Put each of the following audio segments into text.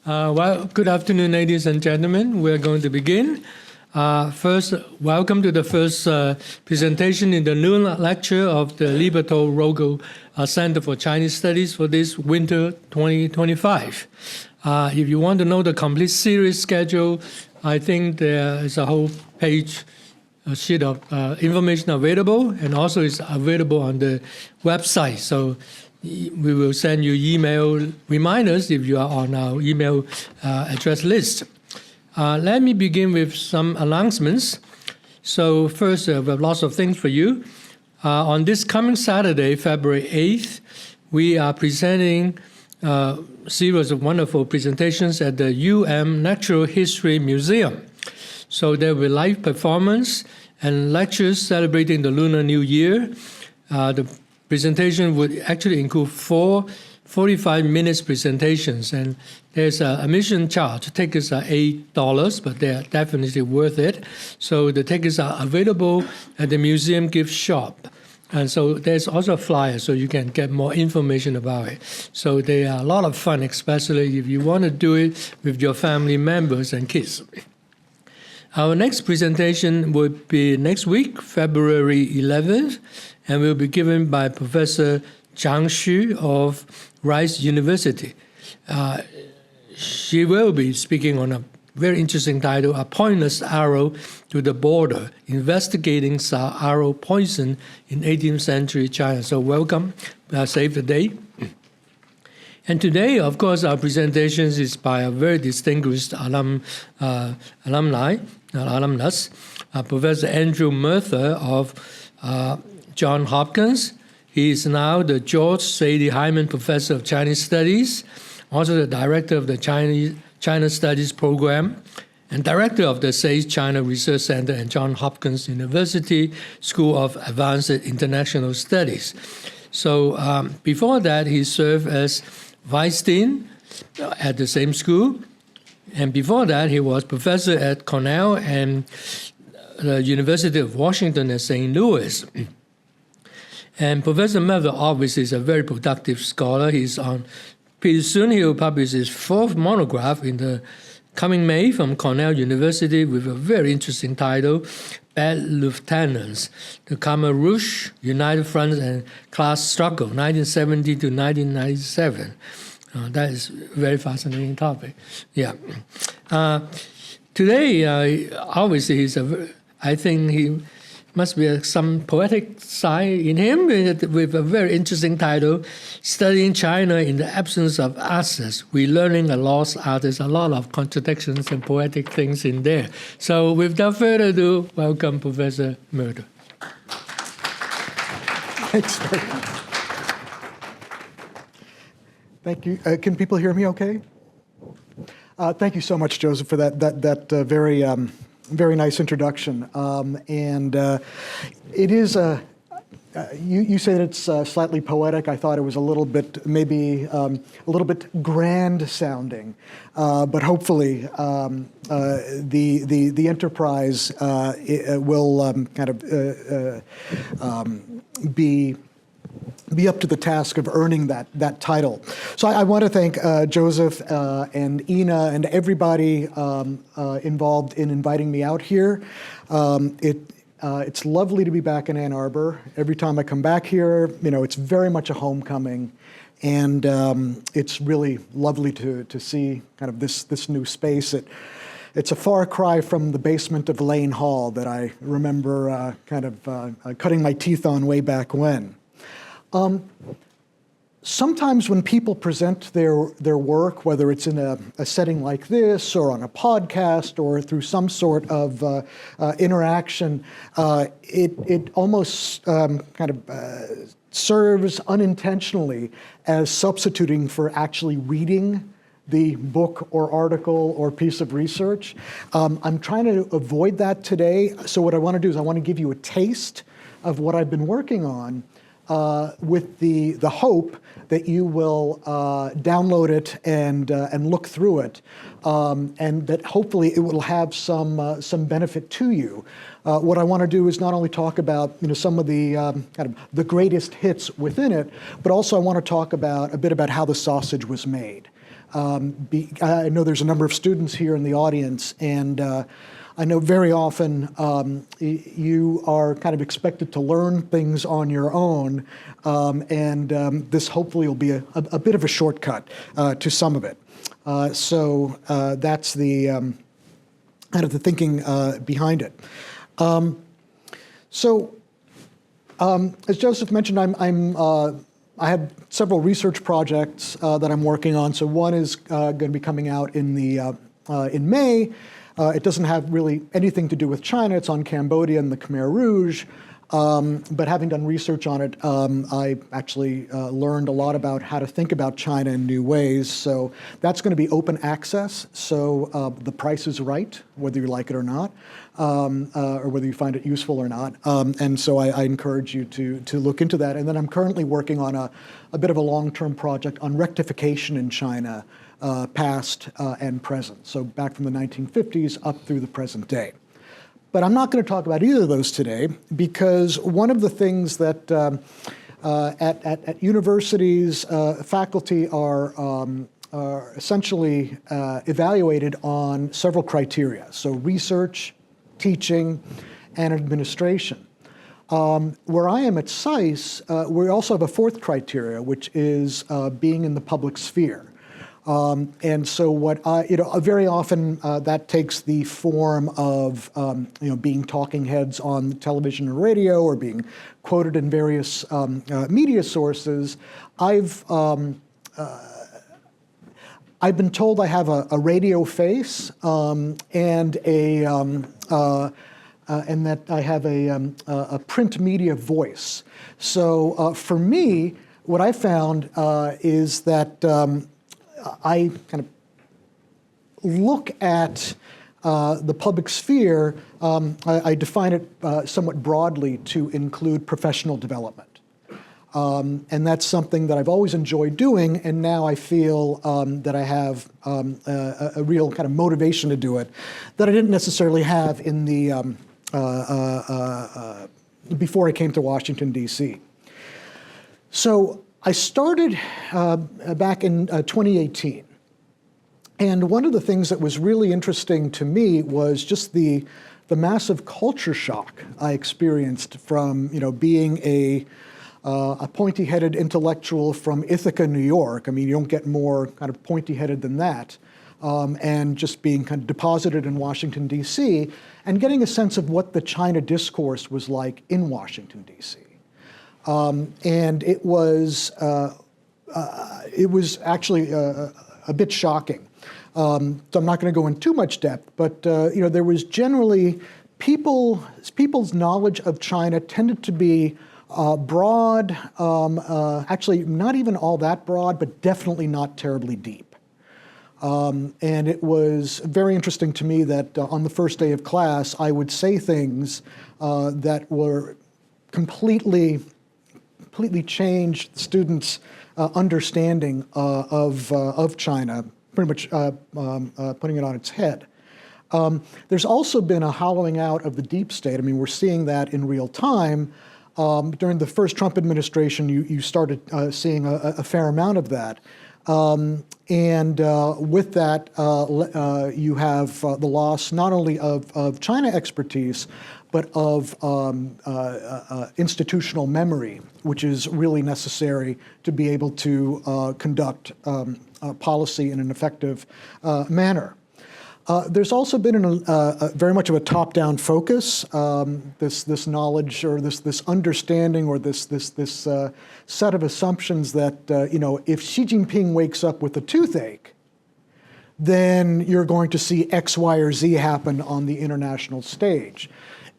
Well, good afternoon, ladies and gentlemen. We're going to begin. First, welcome to the first presentation in the noon lecture of the Lieberthal-Rogel Center for Chinese Studies for this winter 2025. If you want to know the complete series schedule, I think there is a whole page, a sheet of information available, and also it's available on the website. So we will send you email reminders if you are on our email address list. Let me begin with some announcements. So first, we have lots of things for you. On this coming Saturday, February 8th, we are presenting a series of wonderful presentations at the Natural History Museum. So there will be live performance and lectures celebrating the Lunar New Year. The presentation would actually include 4 45 minutes presentations, and there's a admission charge. Tickets are $8, but they're definitely worth it. So the tickets are available at the museum gift shop. And so there's also a flyer so you can get more information about it. So they are a lot of fun, especially if you want to do it with your family members and kids. Our next presentation will be next week, February 11th, and will be given by Professor Zhang Xu of Rice University. She will be speaking on a very interesting title, A Pointless Arrow to the Border, Investigating Arrow Poison in 18th Century China. So welcome, save the day. And today, of course, our presentation is by a very distinguished alumnus, Professor Andrew Mertha of Johns Hopkins. He is now the George Sadie Hyman Professor of Chinese Studies, also the Director of the China Studies Program, and Director of the SAIS China Research Center and Johns Hopkins University School of Advanced International Studies. So before that, he served as Vice Dean at the same school. And before that, he was professor at Cornell and the University of Washington at St. Louis. And Professor Mertha obviously is a very productive scholar. Pretty soon he will publish his 4th monograph in the coming May from Cornell University with a very interesting title, Bad Lieutenants, the Khmer Rouge, United Front and Class Struggle, 1970 to 1997. That is a very fascinating topic. Yeah. Today, obviously, I think he must be some poetic side in him with a very interesting title, Studying China in the Absence of Access, Relearning a Lost Art. There's a lot of contradictions and poetic things in there. So without further ado, welcome Professor Mertha. Thanks very much. Thank you. Can people hear me okay? Thank you so much, Joseph, for that very nice introduction. It is you say that it's slightly poetic. I thought it was a little bit, maybe a little bit grand sounding, but hopefully the enterprise will kind of be up to the task of earning that title. So I want to thank Joseph and Ina and everybody involved in inviting me out here. It's lovely to be back in Ann Arbor. Every time I come back here, it's very much a homecoming, and it's really lovely to see kind of this new space. It's a far cry from the basement of Lane Hall that I remember kind of cutting my teeth on way back when. Sometimes when people present their work, whether it's in a setting like this or on a podcast or through some sort of interaction, it almost kind of serves unintentionally as substituting for actually reading the book or article or piece of research. I'm trying to avoid that today. So what I want to do is I want to give you a taste of what I've been working on with the hope that you will download it and look through it, and that hopefully it will have some benefit to you. What I want to do is not only talk about some of the kind of the greatest hits within it, but also I want to talk a bit about how the sausage was made. I know there's a number of students here in the audience, and I know very often you are kind of expected to learn things on your own, and this hopefully will be a bit of a shortcut to some of it. So that's the kind of the thinking behind it. As Joseph mentioned, I have several research projects that I'm working on. So one is going to be coming out in May. It doesn't have really anything to do with China. It's on Cambodia and the Khmer Rouge. But having done research on it, I actually learned a lot about how to think about China in new ways. So that's going to be open access. So the price is right, whether you like it or not, or whether you find it useful or not. And so I encourage you to look into that. And then I'm currently working on a bit of a long-term project on rectification in China, past and present. So back from the 1950s up through the present day. But I'm not going to talk about either of those today, because one of the things that at universities, faculty are essentially evaluated on several criteria. So research, teaching, and administration. Where I am at SAIS, we also have a fourth criteria, which is being in the public sphere. And so very often that takes the form of, being talking heads on television or radio, or being quoted in various media sources. I've been told I have a radio face and that I have a print media voice. So for me, what I found is that I kind of look at the public sphere, I define it somewhat broadly to include professional development. And that's something that I've always enjoyed doing, and now I feel that I have a real kind of motivation to do it that I didn't necessarily have in the before I came to Washington, D.C. So I started back in 2018, and one of the things that was really interesting to me was just the massive culture shock I experienced from being a pointy-headed intellectual from Ithaca, New York. I mean, you don't get more kind of pointy-headed than that, and just being kind of deposited in Washington, D.C., and getting a sense of what the China discourse was like in Washington, D.C. And it was actually a bit shocking. So I'm not going to go in too much depth, but there was generally people's knowledge of China tended to be broad, actually not even all that broad, but definitely not terribly deep. And it was very interesting to me that on the first day of class, I would say things that were completely changed students' understanding of China, pretty much putting it on its head. There's also been a hollowing out of the deep state. I mean, we're seeing that in real time. During the first Trump administration, you started seeing a fair amount of that. And with that, you have the loss not only of China expertise, but of institutional memory, which is really necessary to be able to conduct policy in an effective manner. There's also been very much of a top-down focus. This knowledge, or this understanding, or this set of assumptions that if Xi Jinping wakes up with a toothache, then you're going to see X, Y, or Z happen on the international stage,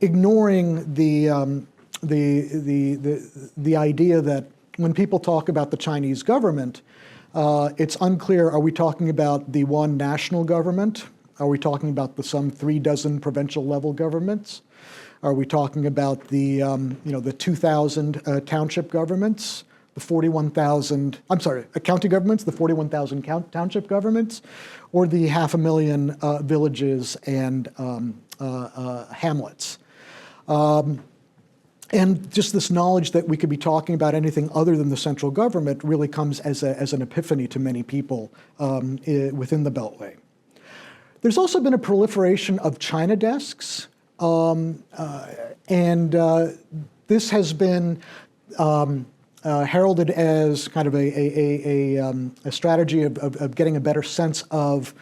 ignoring the idea that when people talk about the Chinese government, it's unclear: are we talking about the one national government? Are we talking about the some 36 provincial level governments? Are we talking about the 2,000 township governments, the 41,000? I'm sorry, county governments, the 41,000 township governments, or the 500,000 villages and hamlets? And just this knowledge that we could be talking about anything other than the central government really comes as an epiphany to many people within the Beltway. There's also been a proliferation of China desks, this has been heralded as kind of a strategy of getting a better sense of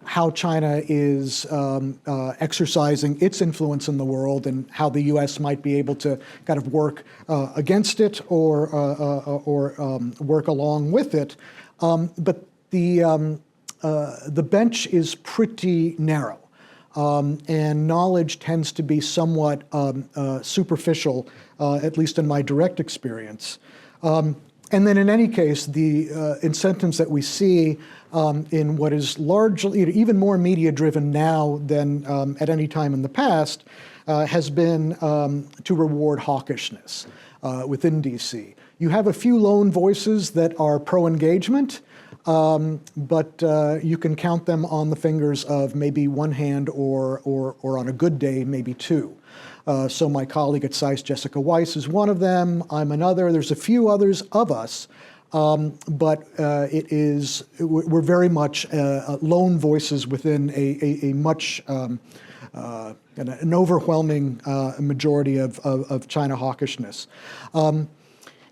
how China is exercising its influence in the world and how the U.S. might be able to kind of work against it or work along with it. But the bench is pretty narrow. And knowledge tends to be somewhat superficial, at least in my direct experience. And then in any case, the incentives that we see in what is largely, even more media-driven now than at any time in the past, has been to reward hawkishness within DC. You have a few lone voices that are pro-engagement, but you can count them on the fingers of maybe one hand or on a good day, maybe two. So my colleague at SAIS, Jessica Weiss, is one of them. I'm another. There's a few others of us, but we're very much lone voices within a much, an overwhelming majority of China hawkishness.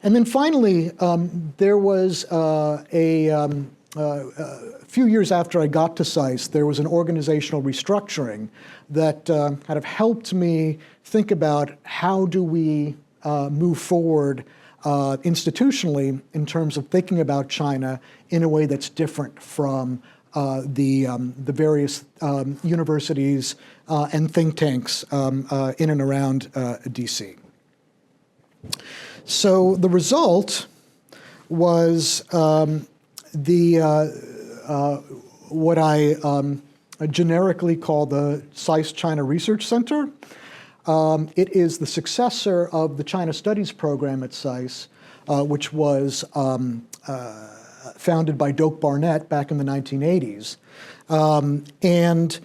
And then finally, there was a few years after I got to SAIS, there was an organizational restructuring that kind of helped me think about how do we move forward institutionally in terms of thinking about China in a way that's different from the various universities and think tanks in and around DC. So the result was what I generically call the SAIS China Research Center. It is the successor of the China Studies program at SAIS, which was founded by Doak Barnett back in the 1980s. And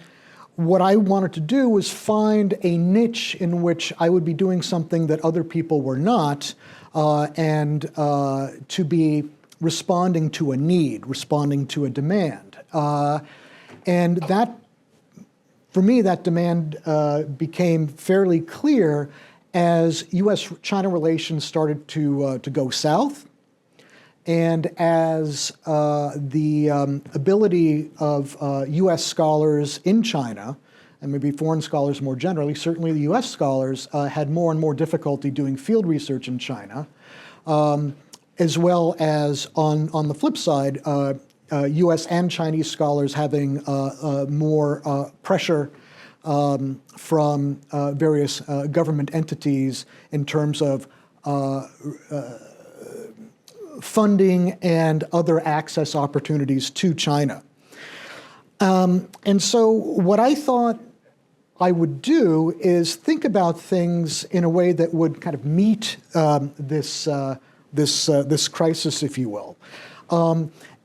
what I wanted to do was find a niche in which I would be doing something that other people were not, and to be responding to a need, responding to a demand. And that, for me, that demand became fairly clear as U.S.-China relations started to go south, and as the ability of U.S. scholars in China, and maybe foreign scholars more generally, certainly the U.S. scholars had more and more difficulty doing field research in China, as well as on the flip side, U.S. and Chinese scholars having more pressure from various government entities in terms of funding and other access opportunities to China. And so what I thought I would do is think about things in a way that would kind of meet this crisis, if you will.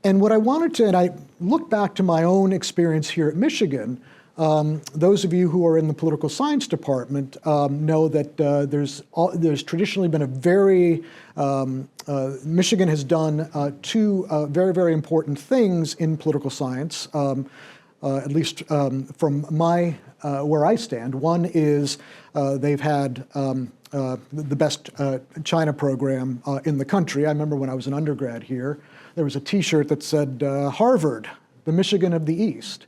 And what I wanted to, and I look back to my own experience here at Michigan. Those of you who are in the political science department know that there's traditionally been a very, Michigan has done two very, very important things in political science, at least from where I stand. One is they've had the best China program in the country. I remember when I was an undergrad here, there was a T-shirt that said, Harvard, the Michigan of the East.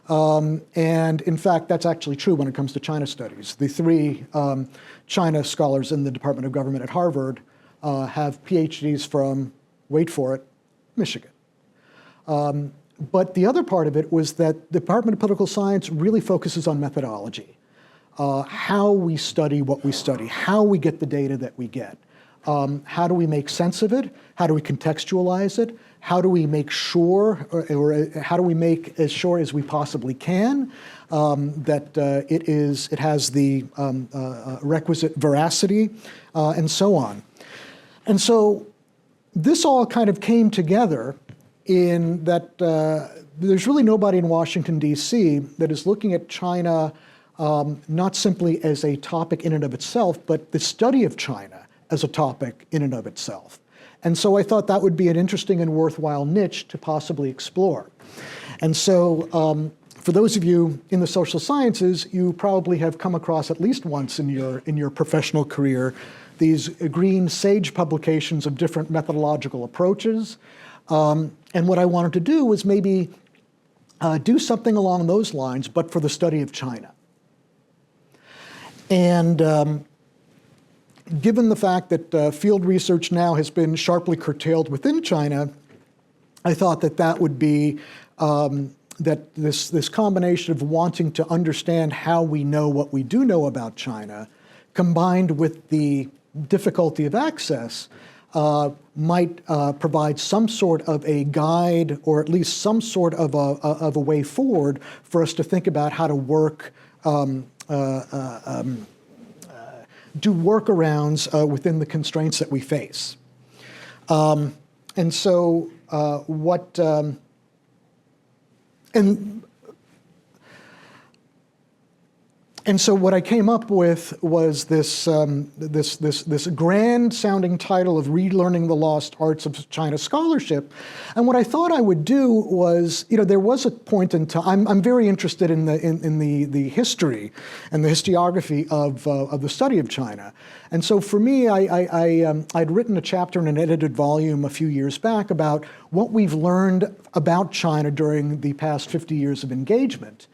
And in fact, that's actually true when it comes to China studies. The three China scholars in the Department of Government at Harvard have PhDs from, wait for it, Michigan. But the other part of it was that the Department of Political Science really focuses on methodology. How we study what we study, how we get the data that we get. How do we make sense of it? How do we contextualize it? How do we make sure, or how do we make as sure as we possibly can that it has the requisite veracity, and so on. And so this all kind of came together in that there's really nobody in Washington, D.C. that is looking at China not simply as a topic in and of itself, but the study of China as a topic in and of itself. And so I thought that would be an interesting and worthwhile niche to possibly explore. And so for those of you in the social sciences, you probably have come across at least once in your professional career these green SAGE publications of different methodological approaches. And what I wanted to do was maybe do something along those lines, but for the study of China. And given the fact that field research now has been sharply curtailed within China, I thought that that would be, that this combination of wanting to understand how we know what we do know about China, combined with the difficulty of access, might provide some sort of a guide, or at least some sort of a way forward for us to think about how to work, do workarounds within the constraints that we face. And so And so what I came up with was this grand-sounding title of Relearning the Lost Arts of China Scholarship. And what I thought I would do was, there was a point in time. I'm very interested in the history and the historiography of the study of China. And so for me, I'd written a chapter in an edited volume a few years back about what we've learned about China during the past 50 years of engagement.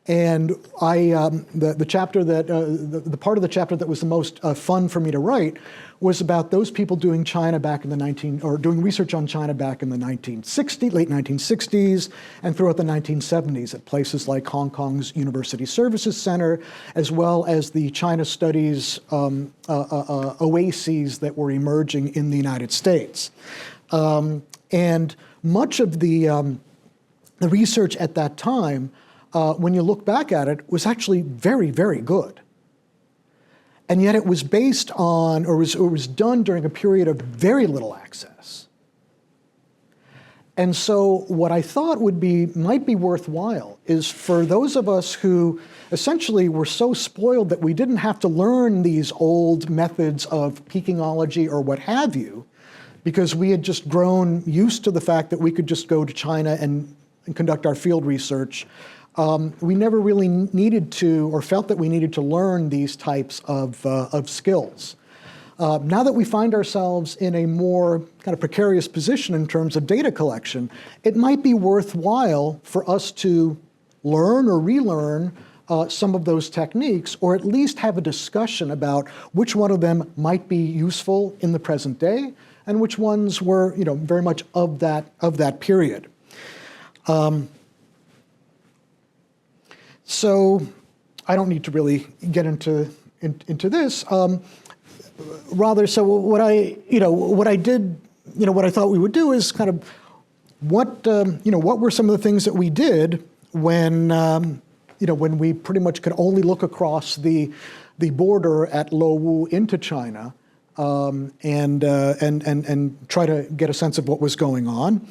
And the chapter that the part of the chapter that was the most fun for me to write was about those people doing China back in the doing research on China back in the late 1960s, and throughout the 1970s at places like Hong Kong's University Services Center, as well as the China Studies oases that were emerging in the United States. And much of the research at that time, when you look back at it, was actually very, very good. And yet it was based on, or was done during a period of very little access. And so what I thought might be worthwhile is for those of us who essentially were so spoiled that we didn't have to learn these old methods of peakingology or what have you, because we had just grown used to the fact that we could just go to China and conduct our field research. We never really needed to, or felt that we needed to learn these types of skills. Now that we find ourselves in a more kind of precarious position in terms of data collection, it might be worthwhile for us to learn or relearn some of those techniques, or at least have a discussion about which one of them might be useful in the present day, and which ones were, very much of that period. So I don't need to really get into this. Rather, so what I thought we would do is kind of what were some of the things that we did when when we pretty much could only look across the border at Luowu into China, and try to get a sense of what was going on,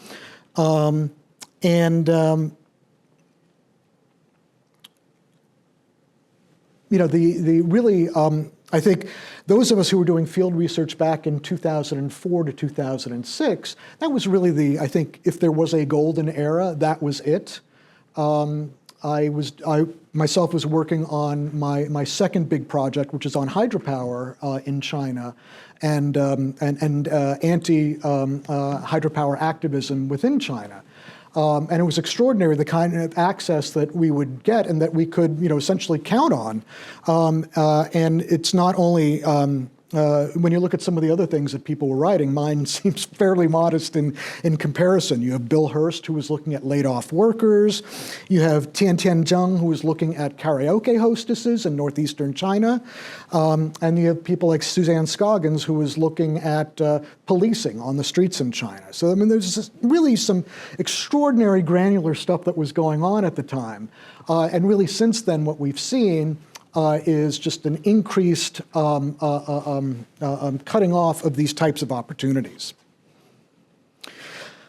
I think those of us who were doing field research back in 2004 to 2006, that was really I think if there was a golden era, that was it. I myself was working on my second big project, which is on hydropower in China, and anti-hydropower activism within China. And it was extraordinary, the kind of access that we would get and that we could, essentially count on. And it's not only, when you look at some of the other things that people were writing, mine seems fairly modest in comparison. You have Bill Hurst, who was looking at laid-off workers. You have Tian Zheng, who was looking at karaoke hostesses in northeastern China. And you have people like Suzanne Scoggins, who was looking at policing on the streets in China. So, there's really some extraordinary granular stuff that was going on at the time. And really, since then, what we've seen is just an increased cutting off of these types of opportunities.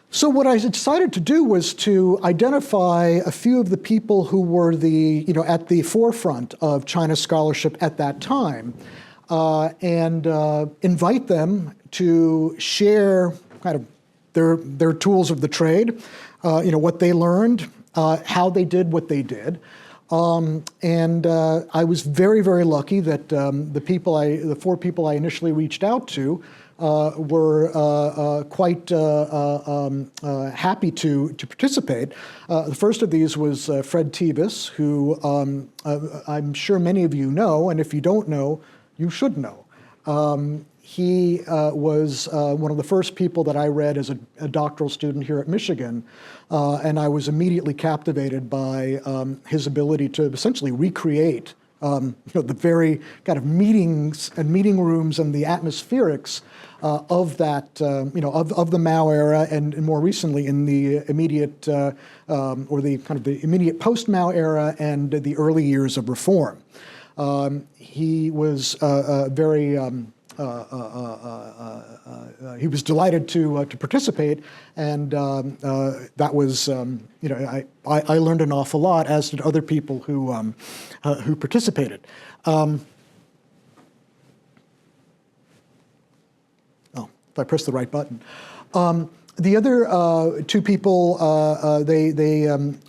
So what I decided to do was to identify a few of the people who were at the forefront of China's scholarship at that time, and invite them to share kind of their tools of the trade, what they learned, how they did what they did. And I was very, very lucky that the 4 people I initially reached out to were quite happy to participate. The first of these was Fred Tevis, who I'm sure many of you know, and if you don't know, you should know. He was one of the first people that I read as a doctoral student here at Michigan, and I was immediately captivated by his ability to essentially recreate the very kind of meetings and meeting rooms and the atmospherics of that, of the Mao era, and more recently in the immediate or the kind of the immediate post-Mao era and the early years of reform. He was he was delighted to participate, and that was I learned an awful lot, as did other people who participated. If I press the right button. The other 2 people they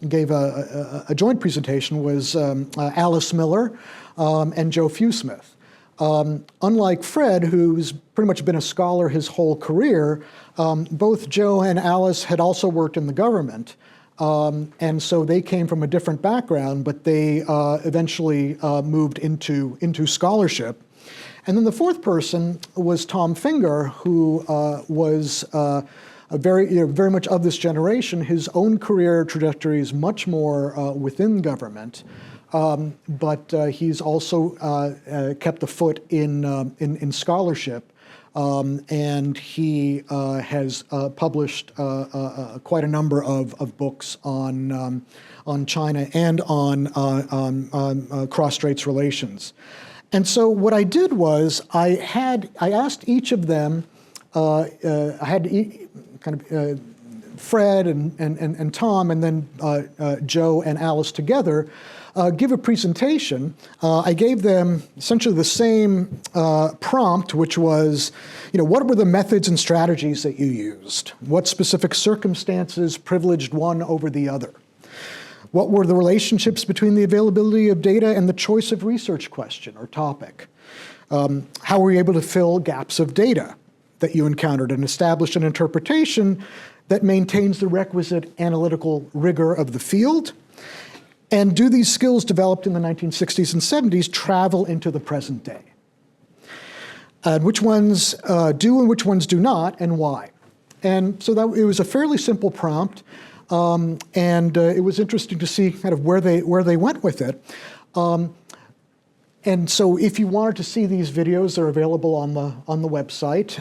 gave a joint presentation was Alice Miller and Joe Fewsmith. Unlike Fred, who's pretty much been a scholar his whole career, both Joe and Alice had also worked in the government, and so they came from a different background, but they eventually moved into scholarship. And then the 4th person was Tom Finger, who was very much of this generation. His own career trajectory is much more within government, but he's also kept a foot in scholarship, and he has published quite a number of books on China and on cross-straits relations. And so what I did was I asked each of them, Fred and Tom, and then Joe and Alice together, give a presentation. I gave them essentially the same prompt, which was, what were the methods and strategies that you used? What specific circumstances privileged one over the other? What were the relationships between the availability of data and the choice of research question or topic? How were you able to fill gaps of data that you encountered and establish an interpretation that maintains the requisite analytical rigor of the field? And do these skills developed in the 1960s and 70s travel into the present day? And which ones do and which ones do not, and why? And so it was a fairly simple prompt. And it was interesting to see kind of where they went with it. And so if you wanted to see these videos, they're available on the website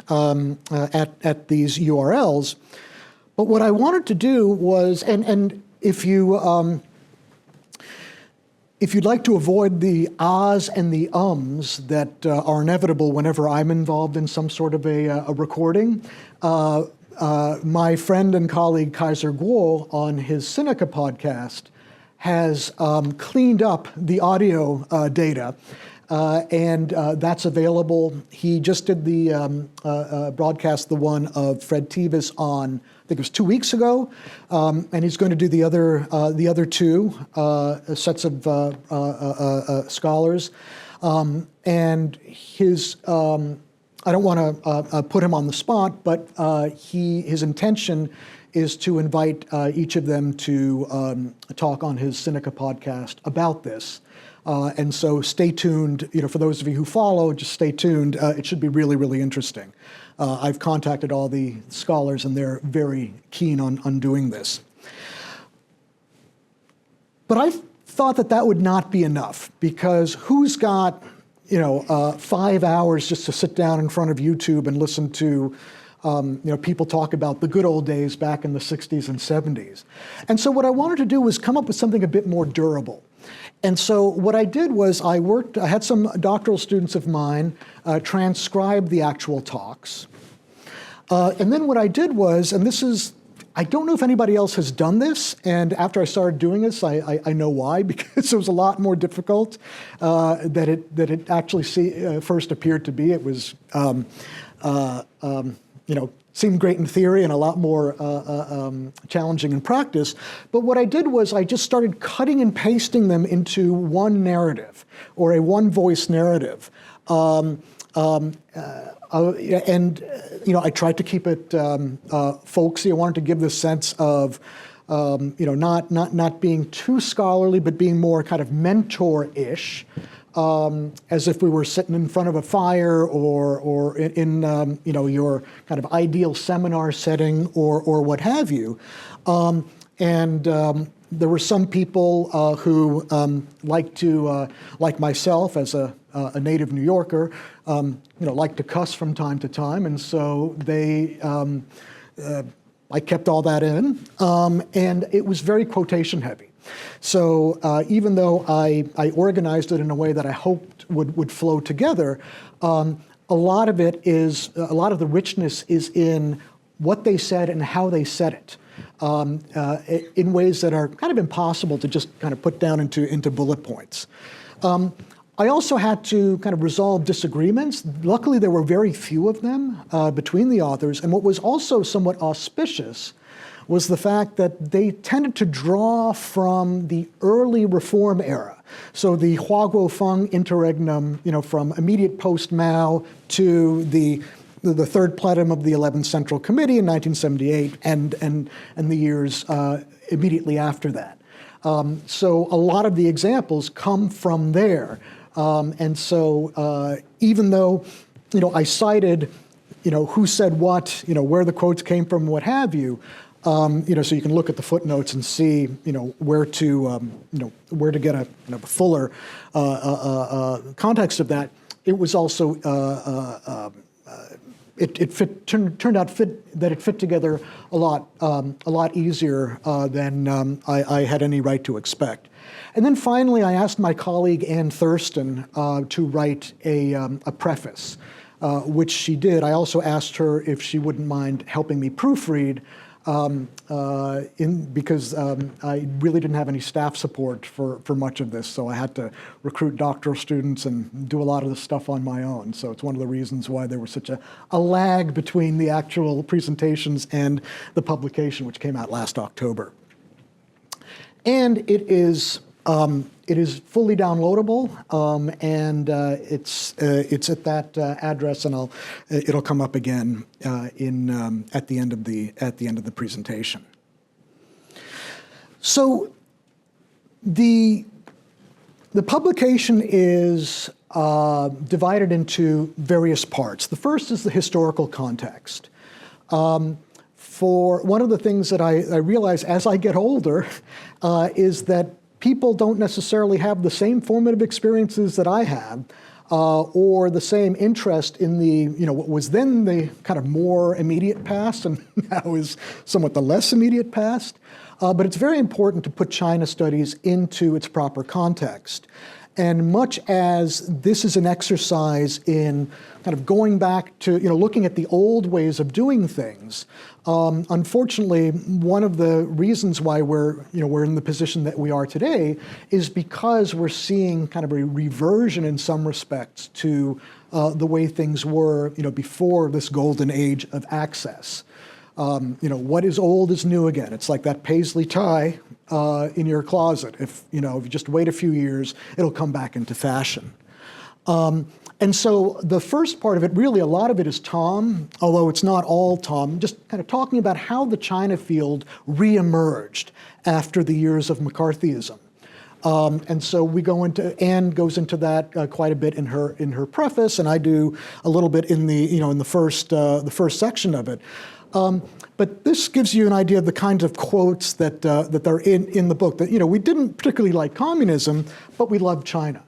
at these URLs. But what I wanted to do was, and if you'd like to avoid the ahs and the ums that are inevitable whenever I'm involved in some sort of a recording, my friend and colleague Kaiser Guo on his Seneca podcast has cleaned up the audio data, and that's available. He just did the broadcast, the one of Fred Tevis on, I think it was 2 weeks ago, and he's going to do the other 2 sets of scholars, and his. I don't want to put him on the spot, but his intention is to invite each of them to talk on his Seneca podcast about this. And so stay tuned. For those of you who follow, just stay tuned. It should be really, really interesting. I've contacted all the scholars, and they're very keen on doing this. But I thought that would not be enough, because who's got 5 hours just to sit down in front of YouTube and listen to people talk about the good old days back in the 60s and 70s. And so what I wanted to do was come up with something a bit more durable. And so what I did was I had some doctoral students of mine transcribe the actual talks. And then what I did was, and this is I don't know if anybody else has done this, and after I started doing this, I know why, because it was a lot more difficult that it actually first appeared to be. It was, seemed great in theory and a lot more challenging in practice. But what I did was I just started cutting and pasting them into one narrative, or a one-voice narrative. I tried to keep it folksy. I wanted to give the sense of, not being too scholarly, but being more kind of mentor-ish, as if we were sitting in front of a fire or in your kind of ideal seminar setting or what have you. There were some people who like myself as a native New Yorker, like to cuss from time to time, and so I kept all that in, and it was very quotation heavy. So even though I organized it in a way that I hoped would flow together, a lot of the richness is in what they said and how they said it. In ways that are kind of impossible to just kind of put down into bullet points. I also had to kind of resolve disagreements. Luckily, there were very few of them between the authors, and what was also somewhat auspicious was the fact that they tended to draw from the early reform era. So the Hua Guofeng interregnum, from immediate post-Mao to the third plenum of the 11th Central Committee in 1978 and the years immediately after that. So a lot of the examples come from there. And so even though, I cited, who said what, where the quotes came from, what have you, so you can look at the footnotes and see, where to get a fuller context of that. It was also turned out that it fit together a lot easier than I had any right to expect. And then finally, I asked my colleague Ann Thurston to write a preface, which she did. I also asked her if she wouldn't mind helping me proofread, because I really didn't have any staff support for much of this, so I had to recruit doctoral students and do a lot of this stuff on my own. So it's one of the reasons why there was such a lag between the actual presentations and the publication, which came out last October. And it is fully downloadable, and it's at that address, and it'll come up again at the end of the presentation. So the publication is divided into various parts. The first is the historical context. For one of the things that I realize as I get older is that people don't necessarily have the same formative experiences that I have, or the same interest in what was then the kind of more immediate past and now is somewhat the less immediate past. But it's very important to put China studies into its proper context. And much as this is an exercise in kind of going back to, looking at the old ways of doing things, unfortunately, one of the reasons why we're in the position that we are today is because we're seeing kind of a reversion in some respects to the way things were, before this golden age of access. What is old is new again. It's like that paisley tie in your closet. If you just wait a few years, it'll come back into fashion. And so the first part of it, really a lot of it is Tom, although it's not all Tom, just kind of talking about how the China field reemerged after the years of McCarthyism. And so we go into, Anne goes into that quite a bit in her preface, and I do a little bit in the first section of it. But this gives you an idea of the kinds of quotes that are in the book. That we didn't particularly like communism, but we loved China.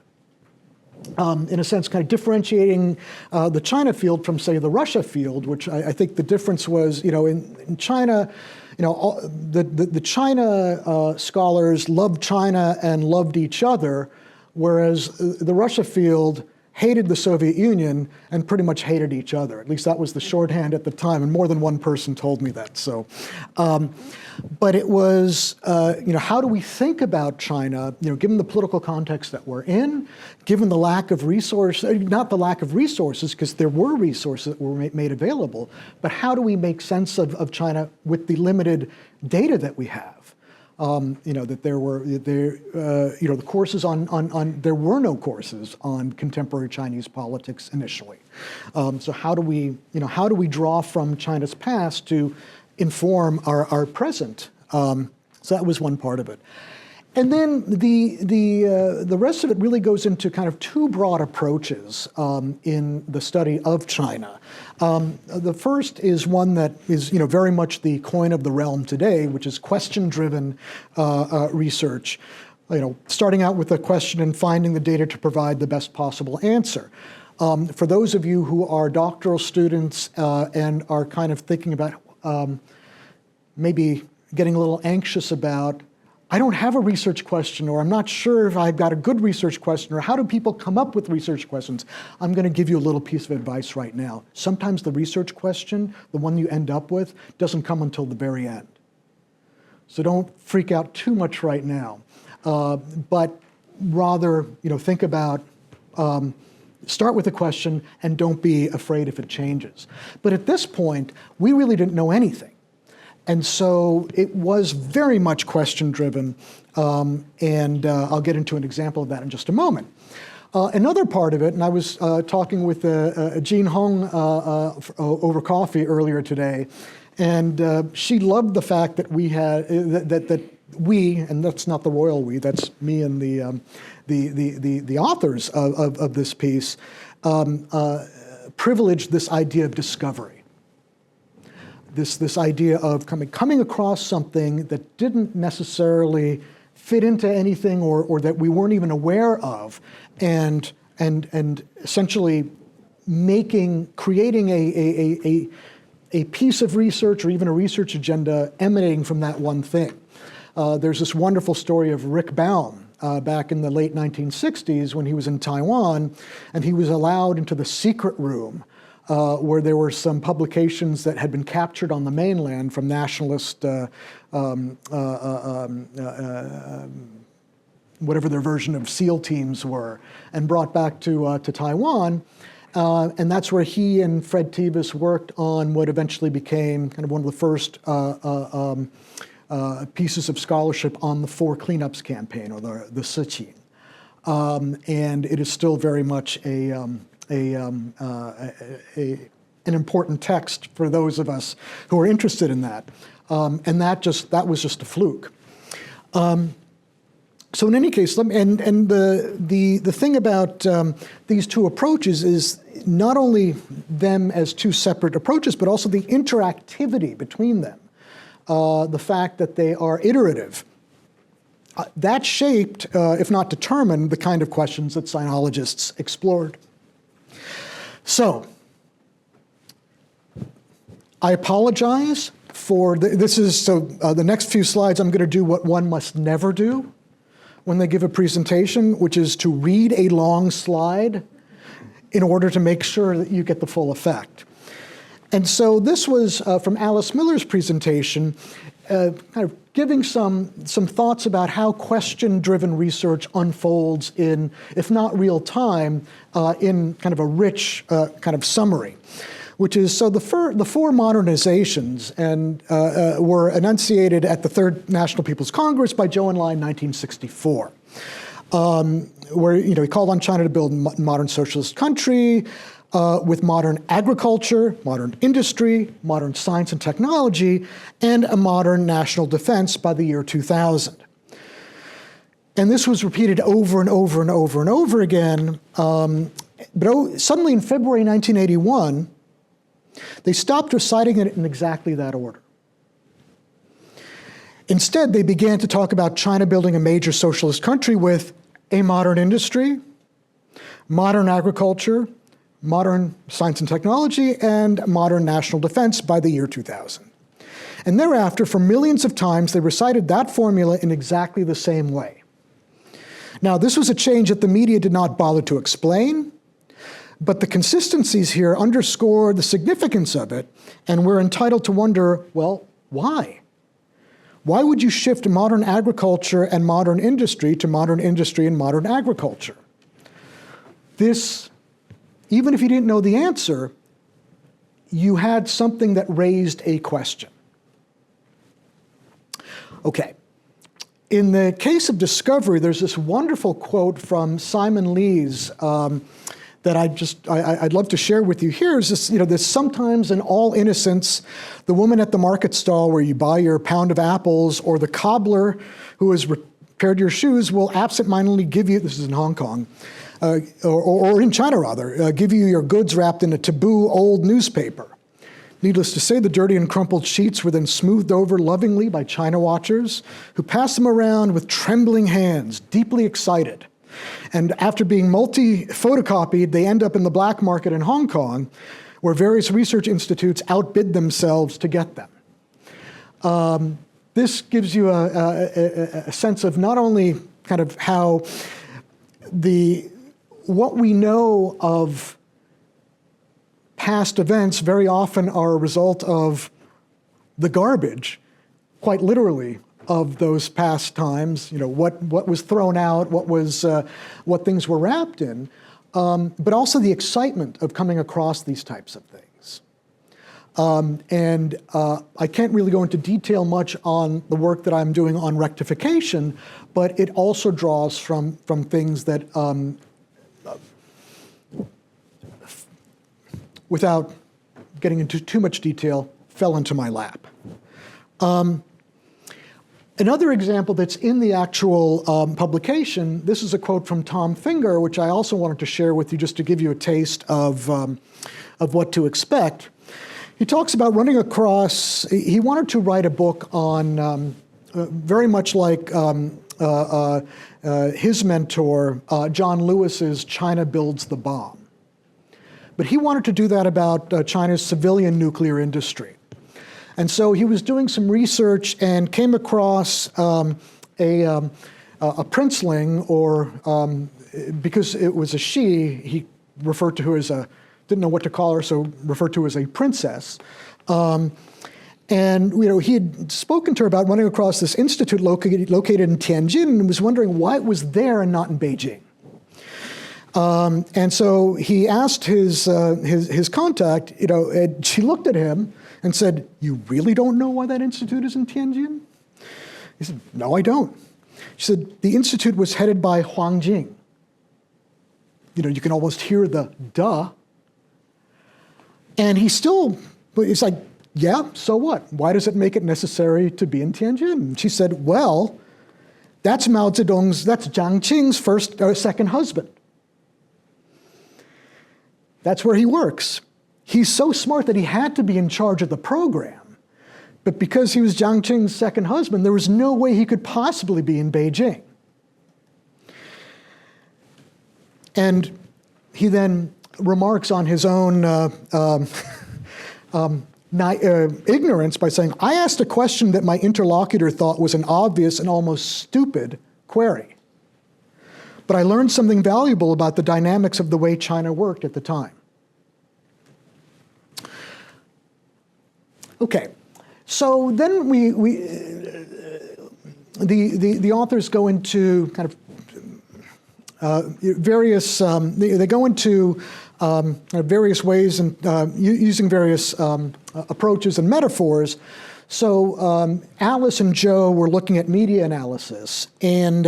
In a sense, kind of differentiating the China field from, say, the Russia field, which I think the difference was, in China, the China scholars loved China and loved each other, whereas the Russia field hated the Soviet Union and pretty much hated each other. At least that was the shorthand at the time, and more than one person told me that. So, but it was, how do we think about China, given the political context that we're in, given the lack of resources, not the lack of resources, because there were resources that were made available, but how do we make sense of China with the limited data that we have? That there were no courses on contemporary Chinese politics initially. So how do we draw from China's past to inform our present? So that was one part of it. And then the rest of it really goes into kind of two broad approaches in the study of China. The first is one that is very much the coin of the realm today, which is question-driven research. Starting out with a question and finding the data to provide the best possible answer. For those of you who are doctoral students and are kind of thinking about maybe getting a little anxious about, I don't have a research question, or I'm not sure if I've got a good research question, or how do people come up with research questions? I'm going to give you a little piece of advice right now. Sometimes the research question, the one you end up with, doesn't come until the very end. So don't freak out too much right now, but rather, think about, start with a question and don't be afraid if it changes. But at this point, we really didn't know anything. And so it was very much question-driven, and I'll get into an example of that in just a moment. Another part of it, and I was talking with Jean Hong over coffee earlier today, and she loved the fact that we had, that we, and that's not the royal we, that's me and the authors of this piece, privileged this idea of discovery. This idea of coming across something that didn't necessarily fit into anything or that we weren't even aware of, and essentially creating a piece of research or even a research agenda emanating from that one thing. There's this wonderful story of Rick Baum back in the late 1960s when he was in Taiwan, and he was allowed into the secret room where there were some publications that had been captured on the mainland from nationalist, whatever their version of SEAL teams were, and brought back to Taiwan. And that's where he and Fred Tevis worked on what eventually became kind of one of the first pieces of scholarship on the 4 Cleanups campaign, or the Siqing. And it is still very much an important text for those of us who are interested in that. And that was just a fluke. So in any case, the thing about these two approaches is not only them as two separate approaches, but also the interactivity between them. The fact that they are iterative. That shaped, if not determined, the kind of questions that sinologists explored. So, I apologize for the next few slides. I'm going to do what one must never do when they give a presentation, which is to read a long slide in order to make sure that you get the full effect. And so this was from Alice Miller's presentation, kind of giving some thoughts about how question-driven research unfolds in, if not real time, in kind of a rich kind of summary, which is, so the four modernizations were enunciated at the Third National People's Congress by Zhou Enlai in 1964, where he called on China to build a modern socialist country, with modern agriculture, modern industry, modern science and technology, and a modern national defense by the year 2000. And this was repeated over and over and over and over again. But suddenly in February 1981, they stopped reciting it in exactly that order. Instead, they began to talk about China building a major socialist country with a modern industry, modern agriculture, modern science and technology, and modern national defense by the year 2000. And thereafter, for millions of times, they recited that formula in exactly the same way. Now, this was a change that the media did not bother to explain, But the consistencies here underscore the significance of it, and we're entitled to wonder, well, why? Why would you shift modern agriculture and modern industry to modern industry and modern agriculture? This, even if you didn't know the answer, you had something that raised a question. Okay. In the case of discovery, there's this wonderful quote from Simon Lees that I'd love to share with you here. Is this, this sometimes in all innocence, the woman at the market stall where you buy your pound of apples, or the cobbler who has repaired your shoes will absentmindedly give you, this is in Hong Kong, or in China rather, give you your goods wrapped in a taboo old newspaper. Needless to say, the dirty and crumpled sheets were then smoothed over lovingly by China watchers, who passed them around with trembling hands, deeply excited. And after being multi-photocopied, they end up in the black market in Hong Kong, where various research institutes outbid themselves to get them. This gives you a sense of not only kind of how what we know of past events very often are a result of the garbage, quite literally, of those past times. What was thrown out, what things were wrapped in, but also the excitement of coming across these types of things. I can't really go into detail much on the work that I'm doing on rectification, but it also draws from things that, without getting into too much detail, fell into my lap. Another example that's in the actual publication, this is a quote from Tom Finger, which I also wanted to share with you just to give you a taste of what to expect. He talks about running across, he wanted to write a book on, very much like his mentor, John Lewis's China Builds the Bomb. But he wanted to do that about China's civilian nuclear industry. And so he was doing some research and came across a princeling, or because it was a she, he referred to her as didn't know what to call her, so referred to her as a princess. And he had spoken to her about running across this institute located in Tianjin, and was wondering why it was there and not in Beijing. And so he asked his contact, and she looked at him and said, "You really don't know why that institute is in Tianjin?" He said, "No, I don't." She said, "The institute was headed by Huang Jing." You can almost hear the duh. And he's like, "Yeah, so what? Why does it make it necessary to be in Tianjin?" And she said, "Well, that's Mao Zedong's, that's Jiang Qing's second husband. That's where he works. He's so smart that he had to be in charge of the program. But because he was Jiang Qing's second husband, there was no way he could possibly be in Beijing." And he then remarks on his own ignorance by saying, "I asked a question that my interlocutor thought was an obvious and almost stupid query. But I learned something valuable about the dynamics of the way China worked at the time." Okay, so then the authors go into kind of various, they go into various ways and using various approaches and metaphors. So Alice and Joe were looking at media analysis, and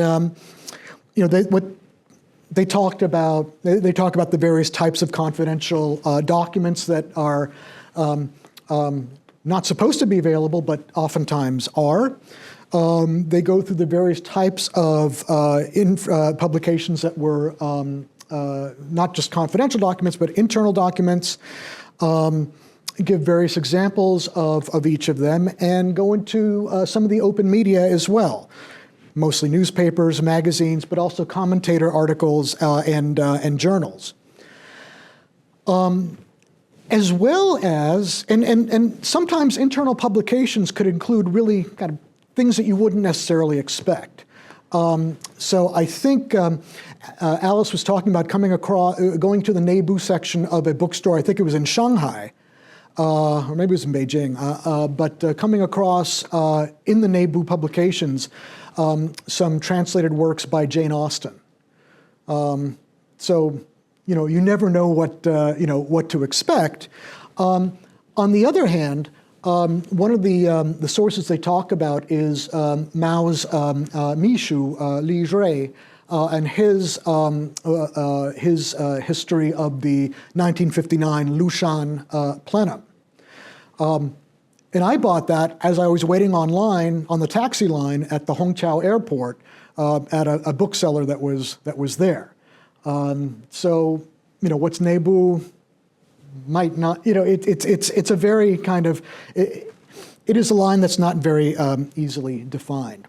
they talk about the various types of confidential documents that are not supposed to be available, but oftentimes are. They go through the various types of publications that were not just confidential documents, but internal documents, give various examples of each of them, and go into some of the open media as well, mostly newspapers, magazines, but also commentator articles and journals. As well as, and sometimes internal publications could include really kind of things that you wouldn't necessarily expect. So I think Alice was talking about going to the Neibu section of a bookstore, I think it was in Shanghai, or maybe it was in Beijing, but coming across in the Neibu publications some translated works by Jane Austen. So, you never know what to expect. On the other hand, one of the sources they talk about is Mao's Mishu, Li Jue, and his history of the 1959 Lushan plenum. And I bought that as I was waiting online on the taxi line at the Hongqiao airport at a bookseller that was there. So, what's Neibu might not, it's a very kind of, it is a line that's not very easily defined.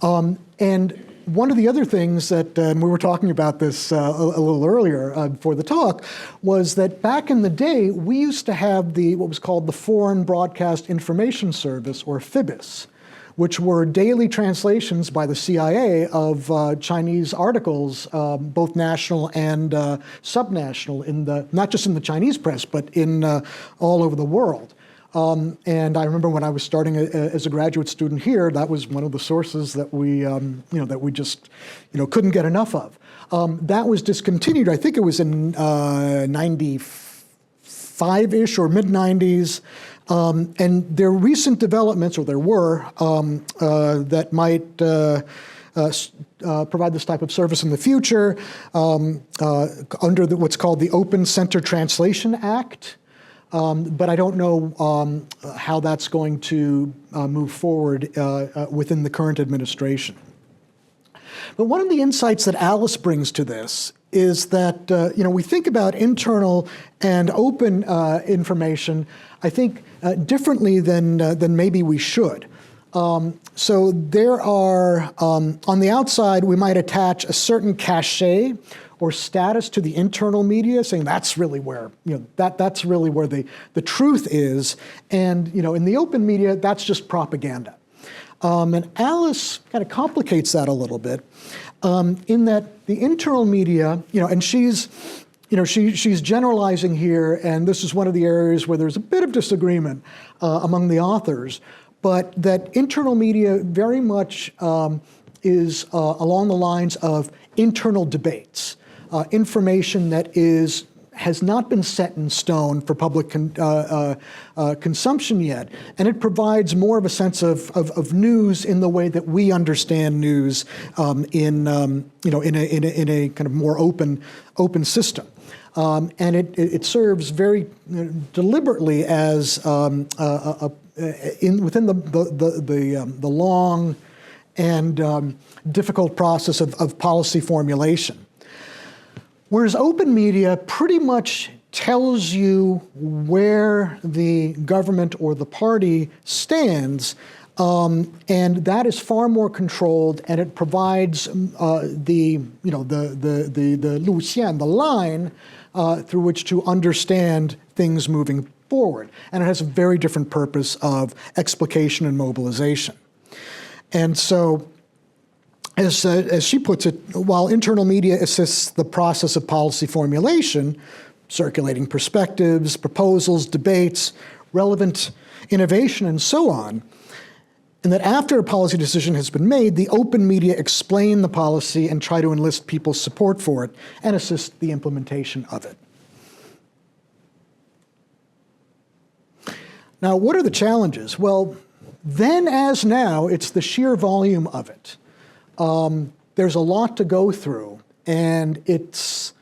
And one of the other things that, we were talking about this a little earlier before the talk, was that back in the day, we used to have what was called the Foreign Broadcast Information Service, or FIBIS, which were daily translations by the CIA of Chinese articles, both national and subnational, not just in the Chinese press, but in all over the world. And I remember when I was starting as a graduate student here, that was one of the sources that we just couldn't get enough of. That was discontinued. I think it was in 95-ish or mid-90s. And there are recent developments, or there were, that might provide this type of service in the future under what's called the Open Center Translation Act. But I don't know how that's going to move forward within the current administration. But one of the insights that Alice brings to this is that we think about internal and open information, I think, differently than maybe we should. So there are, on the outside, we might attach a certain cachet or status to the internal media, saying that's really where, that's really where the truth is. And, in the open media, that's just propaganda. And Alice kind of complicates that a little bit in that the internal media, and she's generalizing here, and this is one of the areas where there's a bit of disagreement among the authors, but that internal media very much is along the lines of internal debates. Information that has not been set in stone for public consumption yet, and it provides more of a sense of news in the way that we understand news in a kind of more open system, and it serves very deliberately as within the long and difficult process of policy formulation. Whereas open media pretty much tells you where the government or the party stands, and that is far more controlled, and it provides the luxian, the line through which to understand things moving forward, and it has a very different purpose of explication and mobilization. And so, as she puts it, while internal media assists the process of policy formulation, circulating perspectives, proposals, debates, relevant innovation, and so on, and that after a policy decision has been made, the open media explain the policy and try to enlist people's support for it and assist the implementation of it. Now, what are the challenges? Well, then as now, it's the sheer volume of it. There's a lot to go through, and it's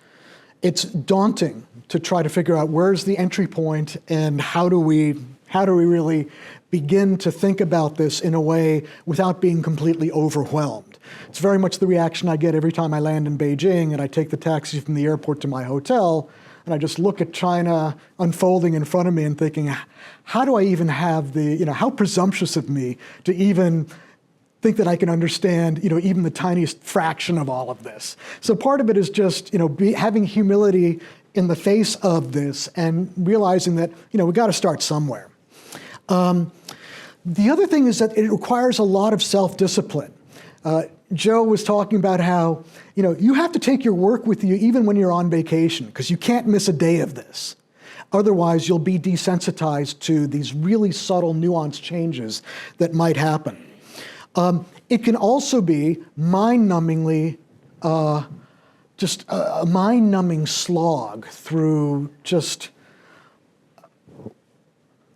daunting to try to figure out where's the entry point and how do we really begin to think about this in a way without being completely overwhelmed. It's very much the reaction I get every time I land in Beijing and I take the taxi from the airport to my hotel, and I just look at China unfolding in front of me and thinking, how do I even have how presumptuous of me to even think that I can understand, even the tiniest fraction of all of this. So part of it is just, having humility in the face of this and realizing that, we got to start somewhere. The other thing is that it requires a lot of self-discipline. Joe was talking about how, you have to take your work with you even when you're on vacation, because you can't miss a day of this. Otherwise, you'll be desensitized to these really subtle, nuanced changes that might happen. It can also be mind-numbingly, just a mind-numbing slog through just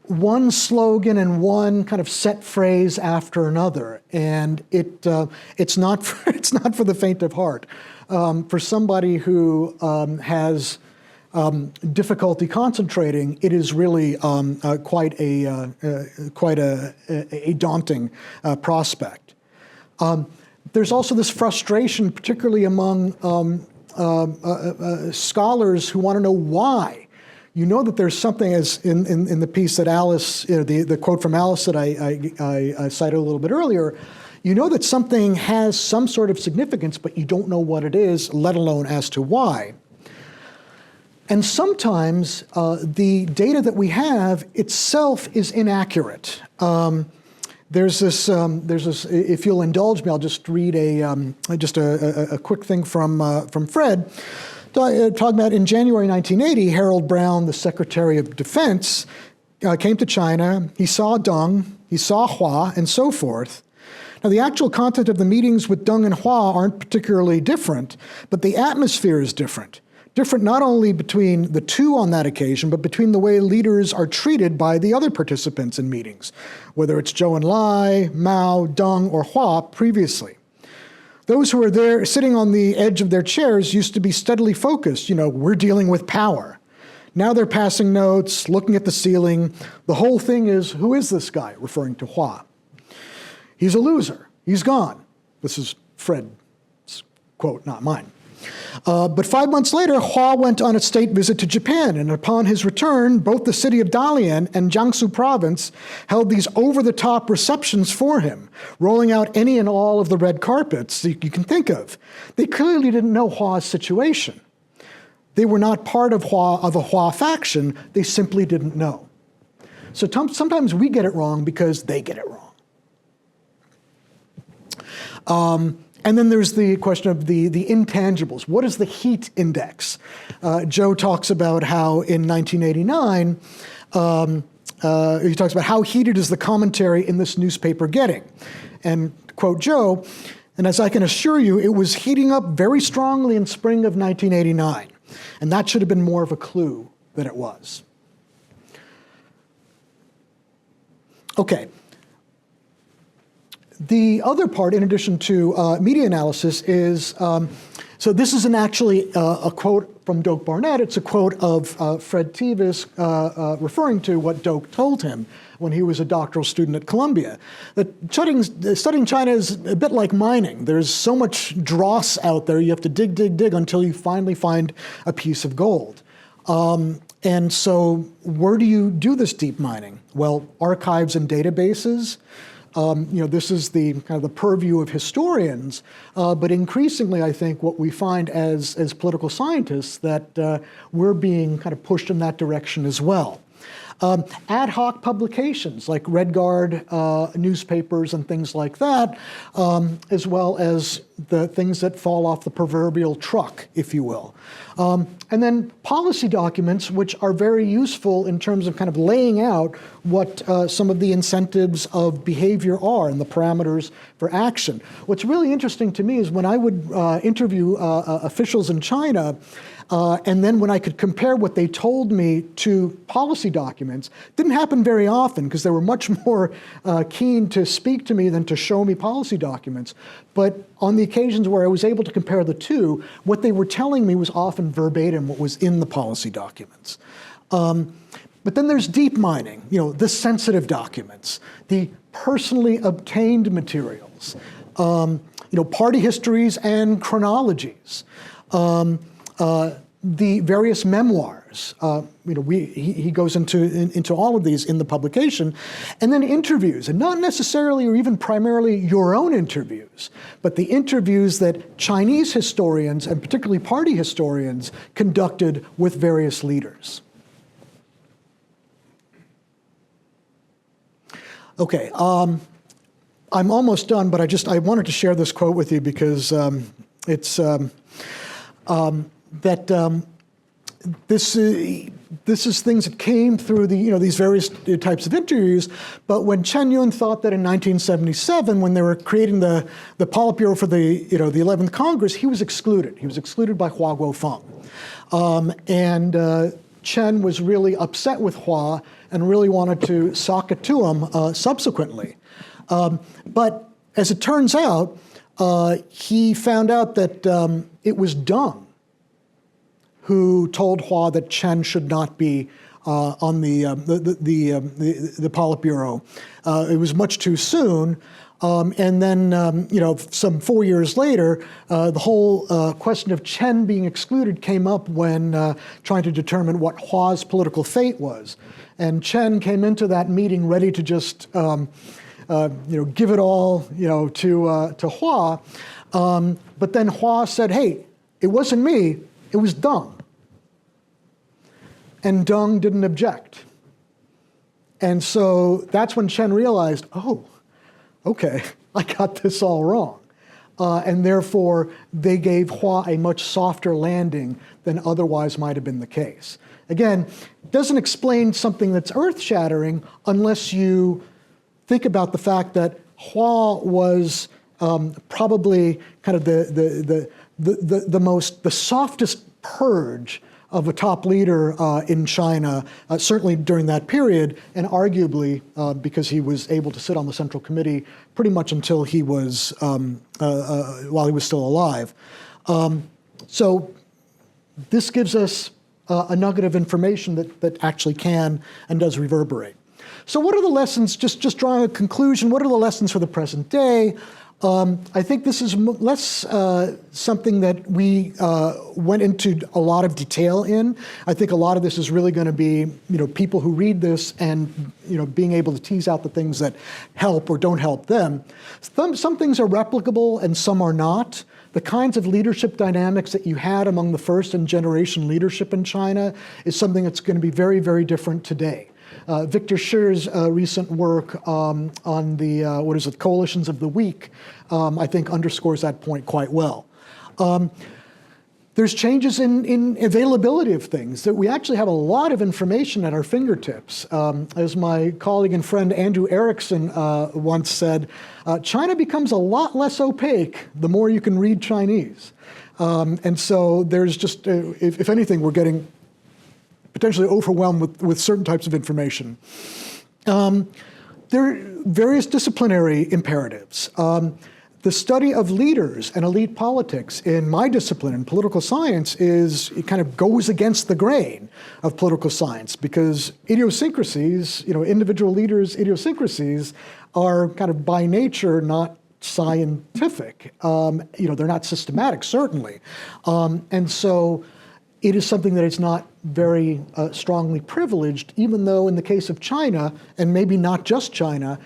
one slogan and one kind of set phrase after another, and it's not for the faint of heart. For somebody who has difficulty concentrating, it is really quite a daunting prospect. There's also this frustration, particularly among scholars who want to know why. You know that there's something, as in the piece that Alice, the quote from Alice that I cited a little bit earlier, you know that something has some sort of significance, but you don't know what it is, let alone as to why. And sometimes the data that we have itself is inaccurate. There's this, if you'll indulge me, I'll just read a quick thing from Fred. Talking about in January 1980, Harold Brown, the Secretary of Defense, came to China. He saw Deng, he saw Hua, and so forth. Now, the actual content of the meetings with Deng and Hua aren't particularly different, but the atmosphere is different. Different not only between the two on that occasion, but between the way leaders are treated by the other participants in meetings, whether it's Zhou Enlai, Mao, Deng, or Hua previously. Those who were there sitting on the edge of their chairs used to be steadily focused. We're dealing with power. Now they're passing notes, looking at the ceiling. The whole thing is, who is this guy? Referring to Hua. He's a loser. He's gone. This is Fred's quote, not mine. But 5 months later, Hua went on a state visit to Japan, and upon his return, both the city of Dalian and Jiangsu province held these over-the-top receptions for him, rolling out any and all of the red carpets you can think of. They clearly didn't know Hua's situation. They were not part of a Hua faction. They simply didn't know. So sometimes we get it wrong because they get it wrong. And then there's the question of the intangibles. What is the heat index? Joe talks about how in 1989, he talks about how heated is the commentary in this newspaper getting? And quote Joe, and as I can assure you, it was heating up very strongly in spring of 1989. And that should have been more of a clue than it was. Okay. The other part, in addition to media analysis, is, so this isn't actually a quote from Doak Barnett, it's a quote of Fred Tevis referring to what Doak told him when he was a doctoral student at Columbia. That studying China is a bit like mining. There's so much dross out there, you have to dig until you finally find a piece of gold. And so where do you do this deep mining? Well, archives and databases. This is the kind of the purview of historians, but increasingly, I think what we find as political scientists that we're being kind of pushed in that direction as well. Ad hoc publications like Red Guard newspapers and things like that, as well as the things that fall off the proverbial truck, if you will. And then policy documents, which are very useful in terms of kind of laying out what some of the incentives of behavior are and the parameters for action. What's really interesting to me is when I would interview officials in China, and then when I could compare what they told me to policy documents, didn't happen very often because they were much more keen to speak to me than to show me policy documents. But on the occasions where I was able to compare the two, what they were telling me was often verbatim what was in the policy documents. But then there's deep mining, the sensitive documents, the personally obtained materials, party histories and chronologies. The various memoirs, he goes into all of these in the publication, and then interviews, and not necessarily or even primarily your own interviews, but the interviews that Chinese historians, and particularly party historians, conducted with various leaders. Okay, I'm almost done, but I wanted to share this quote with you because it's this is things that came through these various types of interviews. But when Chen Yun thought that in 1977, when they were creating the Politburo for the 11th Congress, he was excluded. He was excluded by Hua Guofeng, and Chen was really upset with Hua and really wanted to sock it to him subsequently. But as it turns out, he found out that it was Deng who told Hua that Chen should not be on the Politburo. It was much too soon. And then, some 4 years later, the whole question of Chen being excluded came up when trying to determine what Hua's political fate was. And Chen came into that meeting ready to just, give it all, to Hua. But then Hua said, "Hey, it wasn't me, it was Deng." And Deng didn't object. And so that's when Chen realized, oh, okay, I got this all wrong. And therefore, they gave Hua a much softer landing than otherwise might have been the case. Again, it doesn't explain something that's earth-shattering unless you think about the fact that Hua was probably kind of the softest purge of a top leader in China, certainly during that period, and arguably because he was able to sit on the Central Committee pretty much until he was, while he was still alive. So this gives us a nugget of information that actually can and does reverberate. So what are the lessons, just drawing a conclusion, what are the lessons for the present day? I think this is less something that we went into a lot of detail in. I think a lot of this is really going to be, people who read this and, being able to tease out the things that help or don't help them. Some things are replicable and some are not. The kinds of leadership dynamics that you had among the first and generation leadership in China is something that's going to be very, very different today. Victor Scher's recent work on the, Coalitions of the Weak, I think underscores that point quite well. There's changes in availability of things, that we actually have a lot of information at our fingertips. As my colleague and friend Andrew Erickson once said, China becomes a lot less opaque the more you can read Chinese. And so there's just, if anything, we're getting potentially overwhelmed with certain types of information. There are various disciplinary imperatives. The study of leaders and elite politics in my discipline, in political science, it kind of goes against the grain of political science because idiosyncrasies, individual leaders' idiosyncrasies are kind of by nature not scientific. They're not systematic, certainly. And so it is something that is not very strongly privileged, even though in the case of China, and maybe not just China,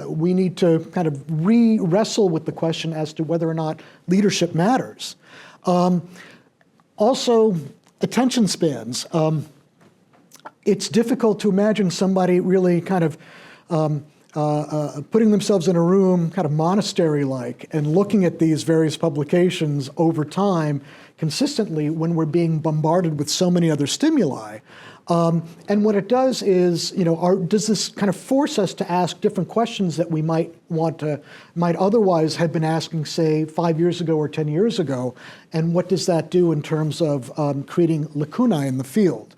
we need to kind of wrestle with the question as to whether or not leadership matters. Also, attention spans. It's difficult to imagine somebody really kind of putting themselves in a room, kind of monastery-like, and looking at these various publications over time consistently when we're being bombarded with so many other stimuli. And what it does is, does this kind of force us to ask different questions that we might otherwise have been asking, say, 5 years ago or 10 years ago, and what does that do in terms of creating lacunae in the field?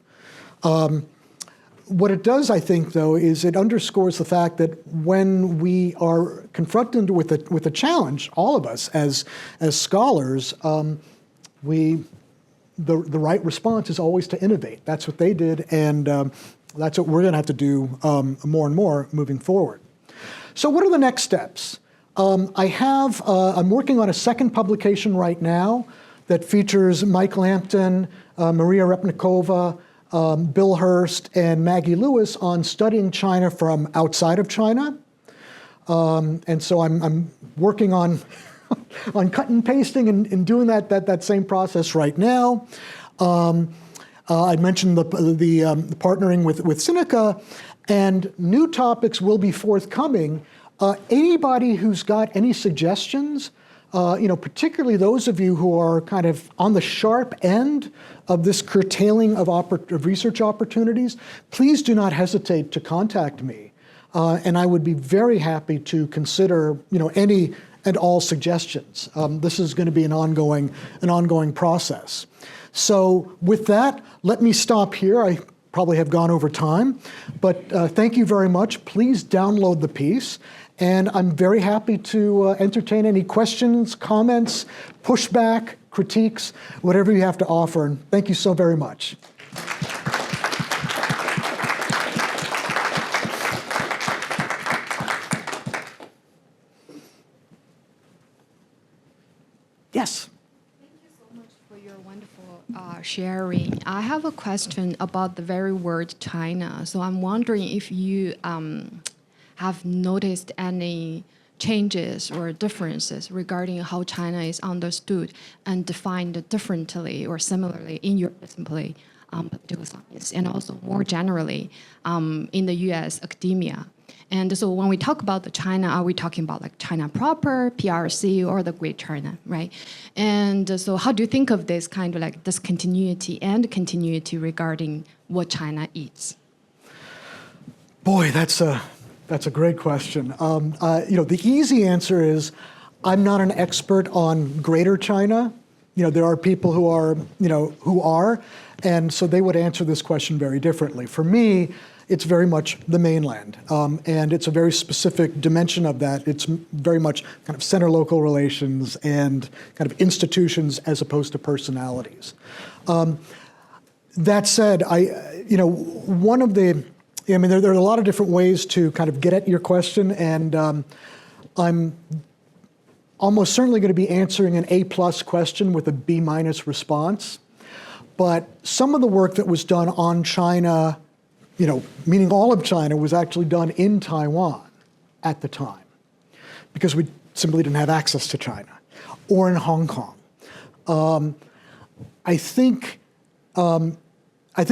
What it does, I think, though, is it underscores the fact that when we are confronted with a challenge, all of us as scholars, the right response is always to innovate. That's what they did, and that's what we're going to have to do more and more moving forward. So what are the next steps? I'm working on a second publication right now that features Mike Lampton, Maria Repnikova, Bill Hurst, and Maggie Lewis on studying China from outside of China. And so I'm working on cut and pasting and doing that same process right now. I mentioned the partnering with Sinica, and new topics will be forthcoming Anybody who's got any suggestions, particularly those of you who are kind of on the sharp end of this curtailing of research opportunities, please do not hesitate to contact me. And I would be very happy to consider, any and all suggestions. This is going to be an ongoing process. So with that, let me stop here. I probably have gone over time, but thank you very much. Please download the piece. And I'm very happy to entertain any questions, comments, pushback, critiques, whatever you have to offer. And thank you so very much. Yes. Thank you so much for your wonderful sharing. I have a question about the very word China. So I'm wondering if you have noticed any changes or differences regarding how China is understood and defined differently or similarly in your discipline, political science, and also more generally in the U.S. academia. And so when we talk about the China, are we talking about like China proper, PRC, or the Great China, right? And so how do you think of this kind of like discontinuity and continuity regarding what China is? Boy, that's a great question. The easy answer is I'm not an expert on Greater China. There are people who are, and so they would answer this question very differently. For me, it's very much the mainland, and it's a very specific dimension of that. It's very much kind of center-local relations and kind of institutions as opposed to personalities. That said, one of the there are a lot of different ways to kind of get at your question, and I'm almost certainly going to be answering an A+ question with a B- response. But some of the work that was done on China, meaning all of China, was actually done in Taiwan at the time, because we simply didn't have access to China, or in Hong Kong. I think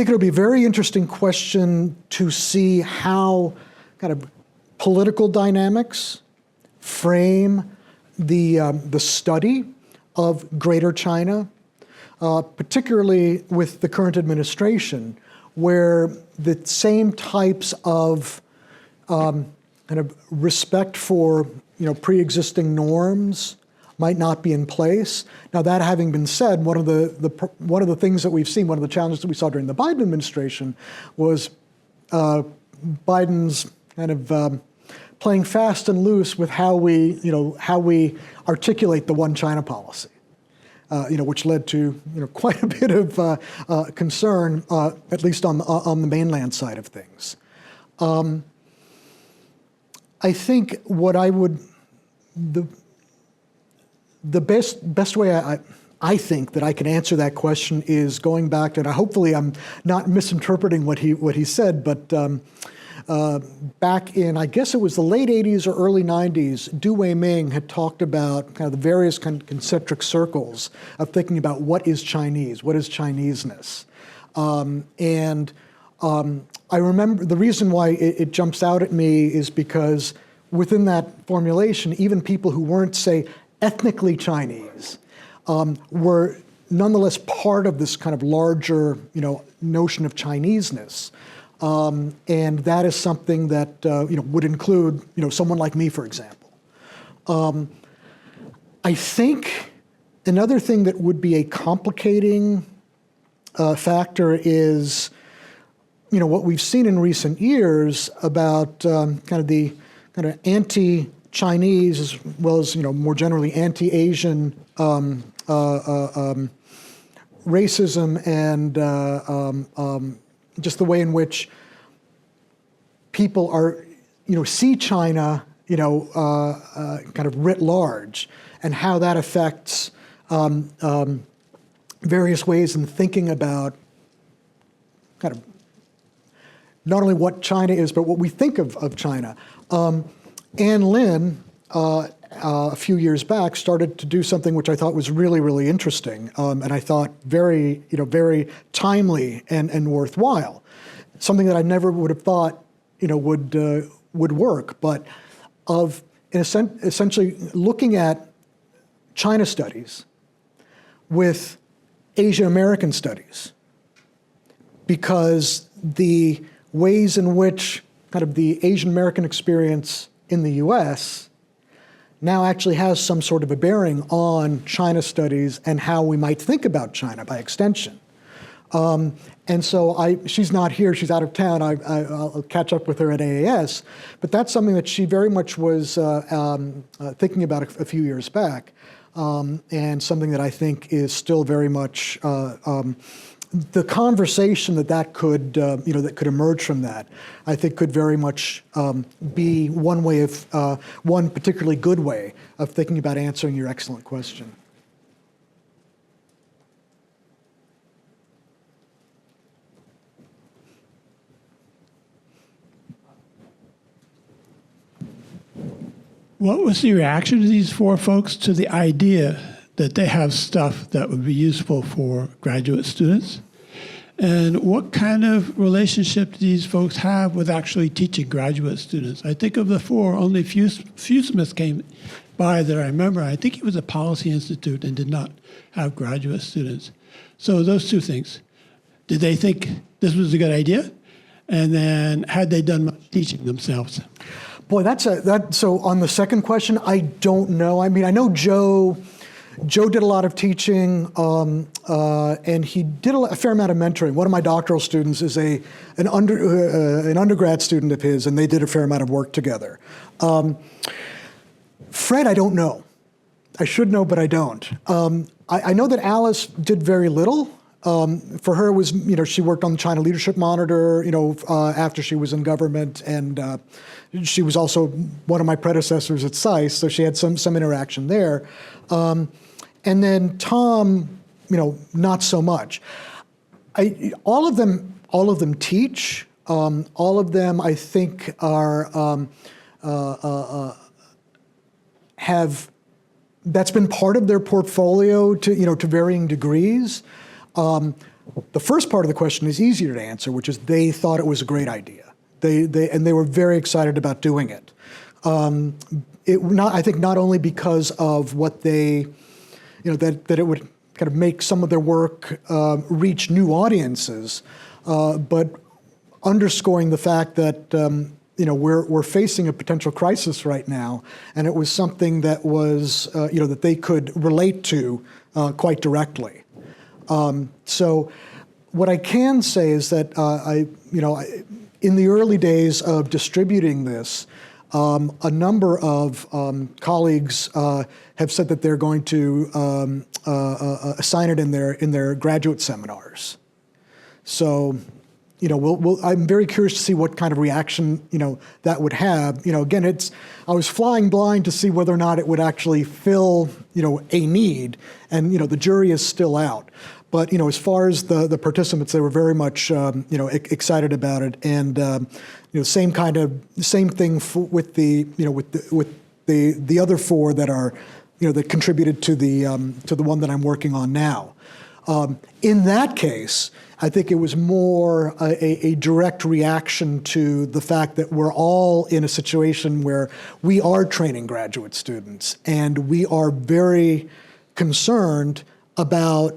it'll be a very interesting question to see how kind of political dynamics frame the study of Greater China, particularly with the current administration, where the same types of kind of respect for pre-existing norms might not be in place. Now, that having been said, one of the things that we've seen, one of the challenges that we saw during the Biden administration was Biden's kind of playing fast and loose with how we articulate the one China policy, which led to quite a bit of concern, at least on the mainland side of things. I think what I would the best way I think that I can answer that question is going back to, and hopefully I'm not misinterpreting what he said, but back in, I guess it was the late 80s or early 90s, Du Weiming had talked about kind of the various kind of concentric circles of thinking about what is Chinese, what is Chineseness. I remember the reason why it jumps out at me is because within that formulation, even people who weren't, say, ethnically Chinese were nonetheless part of this kind of larger, notion of Chineseness. And that is something that, would include, someone like me, for example. I think another thing that would be a complicating factor is, what we've seen in recent years about kind of anti-Chinese as well as, more generally anti-Asian racism and just the way in which people are, see China, kind of writ large, and how that affects various ways in thinking about kind of not only what China is, but what we think of China. Anne Lin, a few years back, started to do something which I thought was really, really interesting, and I thought very, very timely and worthwhile. Something that I never would have thought, would work. But of essentially looking at China studies with Asian American studies, because the ways in which kind of the Asian American experience in the US now actually has some sort of a bearing on China studies and how we might think about China by extension. And so she's not here, she's out of town. I'll catch up with her at AAS, but that's something that she very much was thinking about a few years back, and something that I think is still very much the conversation that could that could emerge from that, I think could very much be one way of one particularly good way of thinking about answering your excellent question. What was the reaction of these four folks to the idea that they have stuff that would be useful for graduate students? And what kind of relationship do these folks have with actually teaching graduate students? I think of the four, only Fusmas came by that I remember. I think he was a policy institute and did not have graduate students. So those two things. Did they think this was a good idea? And then had they done much teaching themselves? Boy, so on the second question, I don't know. I mean, I know Joe did a lot of teaching, and he did a fair amount of mentoring. One of my doctoral students is an undergrad student of his, and they did a fair amount of work together. Fred, I don't know. I should know, but I don't. I know that Alice did very little. For her, it was, she worked on the China Leadership Monitor, after she was in government, and she was also one of my predecessors at SAIS, so she had some interaction there. And then Tom, not so much. All of them teach. All of them, I think, are have. That's been part of their portfolio to varying degrees. The first part of the question is easier to answer, which is they thought it was a great idea. They were very excited about doing it. I think not only because of what they, that it would kind of make some of their work reach new audiences, but underscoring the fact that we're facing a potential crisis right now, and it was something that was that they could relate to quite directly. So what I can say is that in the early days of distributing this, a number of colleagues have said that they're going to assign it in their graduate seminars. So, I'm very curious to see what kind of reaction that would have. Again, I was flying blind to see whether or not it would actually fill a need, and the jury is still out. But as far as the participants, they were very much excited about it, and same thing with the other four that are that contributed to the one that I'm working on now. In that case, I think it was more a direct reaction to the fact that we're all in a situation where we are training graduate students, and we are very concerned about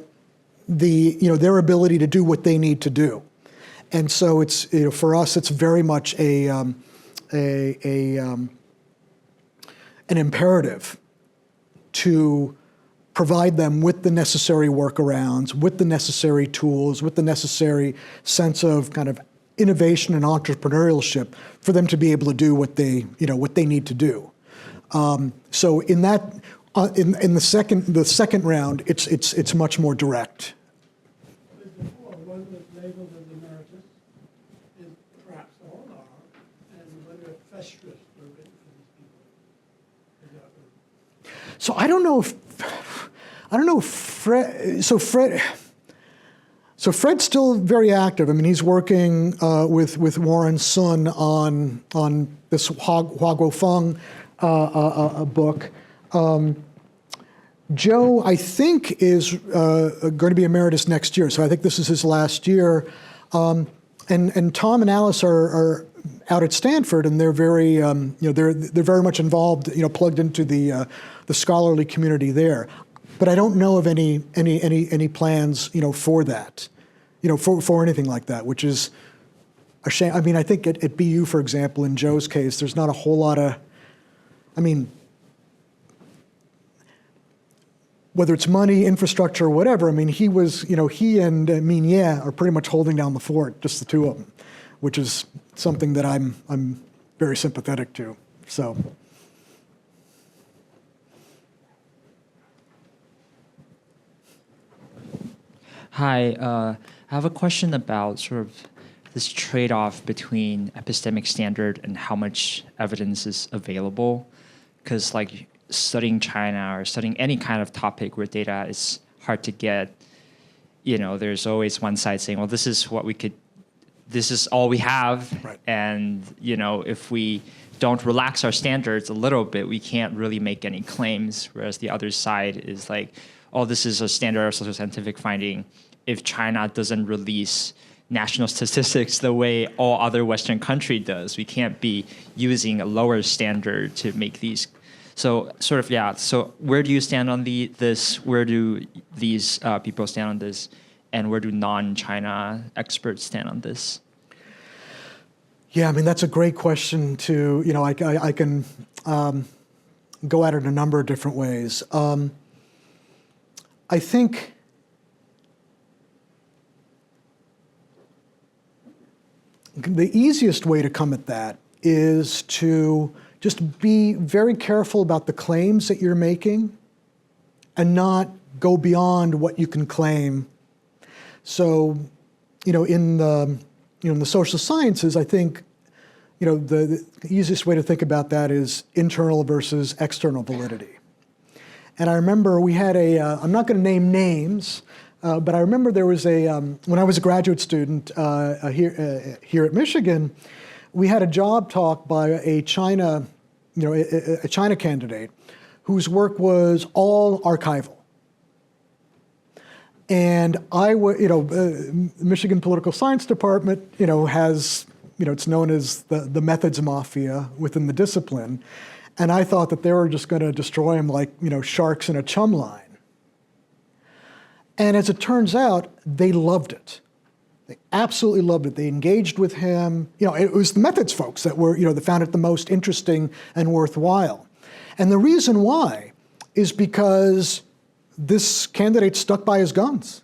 their ability to do what they need to do. And so it's for us, it's very much an imperative to provide them with the necessary workarounds, with the necessary tools, with the necessary sense of kind of innovation and entrepreneurship for them to be able to do what they need to do. So in that, in the second round, it's much more direct. One was labeled as emeritus, and perhaps all are, and whether Festress were written for these people. So I don't know if Fred. So Fred's still very active. I mean, he's working with Warren Sun on this Hua Guofeng book. Joe, I think, is going to be emeritus next year, so I think this is his last year. And Tom and Alice are out at Stanford, and they're very, they're very much involved, plugged into the scholarly community there. But I don't know of any plans, for that, for anything like that, which is a shame. I mean, I think at BU, for example, in Joe's case, there's not a whole lot of, whether it's money, infrastructure, or whatever. I mean, he and Migne are pretty much holding down the fort, just the two of them, which is something that I'm very sympathetic to. So. Hi, I have a question about sort of this trade-off between epistemic standard and how much evidence is available. Because like studying China or studying any kind of topic where data is hard to get, there's always one side saying, well, this is all we have. Right. And, if we don't relax our standards a little bit, we can't really make any claims. Whereas the other side is like, oh, this is a standard of social scientific finding. If China doesn't release national statistics the way all other Western countries does, we can't be using a lower standard to make these. So So where do you stand on this? Where do these people stand on this? And where do non-China experts stand on this? Yeah, that's a great question to, I can go at it a number of different ways. I think the easiest way to come at that is to just be very careful about the claims that you're making and not go beyond what you can claim. So, in the social sciences, I think, the easiest way to think about that is internal versus external validity. And I remember we had I'm not going to name names, but I remember there was when I was a graduate student here at Michigan, we had a job talk by a China candidate whose work was all archival. And Michigan Political Science Department, has, it's known as the methods mafia within the discipline. And I thought that they were just going to destroy him like, sharks in a chum line. And as it turns out, they loved it. They absolutely loved it. They engaged with him. It was the methods folks that were, that found it the most interesting and worthwhile. And the reason why is because this candidate stuck by his guns.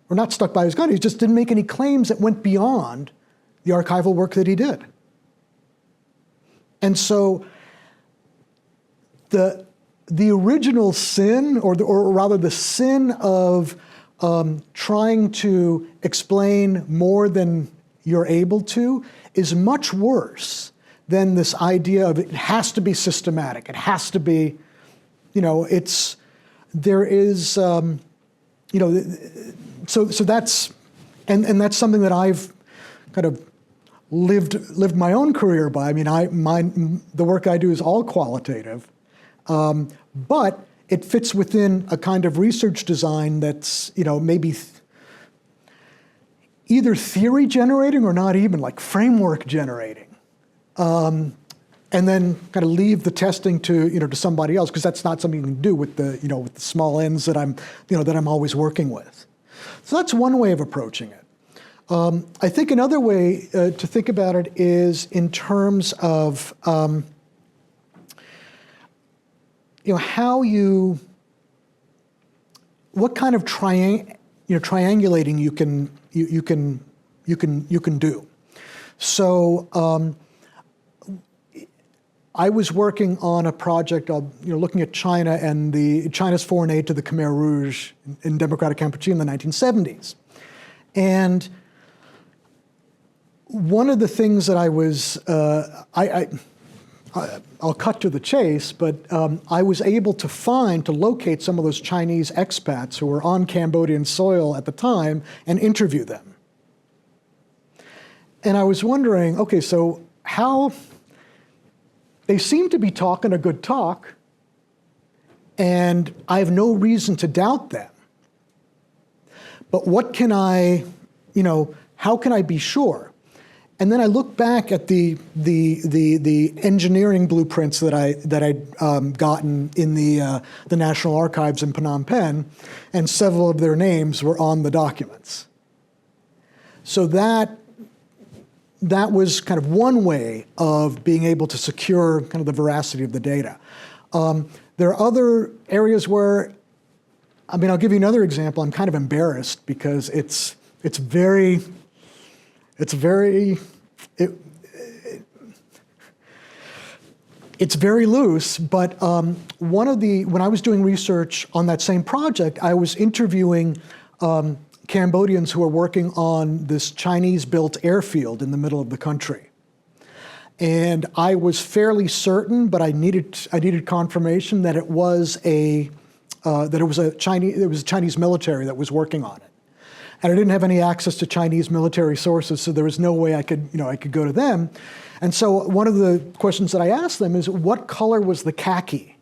Or not stuck by his gun, he just didn't make any claims that went beyond the archival work that he did. And so the original sin, or rather the sin of trying to explain more than you're able to, is much worse than this idea of it has to be systematic. It has to be, there is, so that's, and that's something that I've kind of lived my own career by. The work I do is all qualitative, but it fits within a kind of research design that's, maybe either theory generating or not even, like framework generating. And then kind of leave the testing to, to somebody else, because that's not something you can do with the, with the small ends that I'm always working with. So that's one way of approaching it. I think another way to think about it is in terms of, what kind of triangulating you can do. So I was working on a project of looking at China and China's foreign aid to the Khmer Rouge in democratic Kampuchea in the 1970s, and one of the things that I was I'll cut to the chase, but I was able to locate some of those Chinese expats who were on Cambodian soil at the time and interview them. And I was wondering, okay, so how, they seem to be talking a good talk, and I have no reason to doubt them. But what can I, how can I be sure? And then I look back at the engineering blueprints that I'd gotten in the National Archives in Phnom Penh, and several of their names were on the documents. So that was kind of one way of being able to secure kind of the veracity of the data. There are other areas where, I mean, I'll give you another example. I'm kind of embarrassed because it's very loose, but when I was doing research on that same project, I was interviewing Cambodians who are working on this Chinese-built airfield in the middle of the country. And I was fairly certain, but I needed confirmation that it was a Chinese military that was working on it. And I didn't have any access to Chinese military sources, so there was no way I could go to them. And so one of the questions that I asked them is, what color was the khaki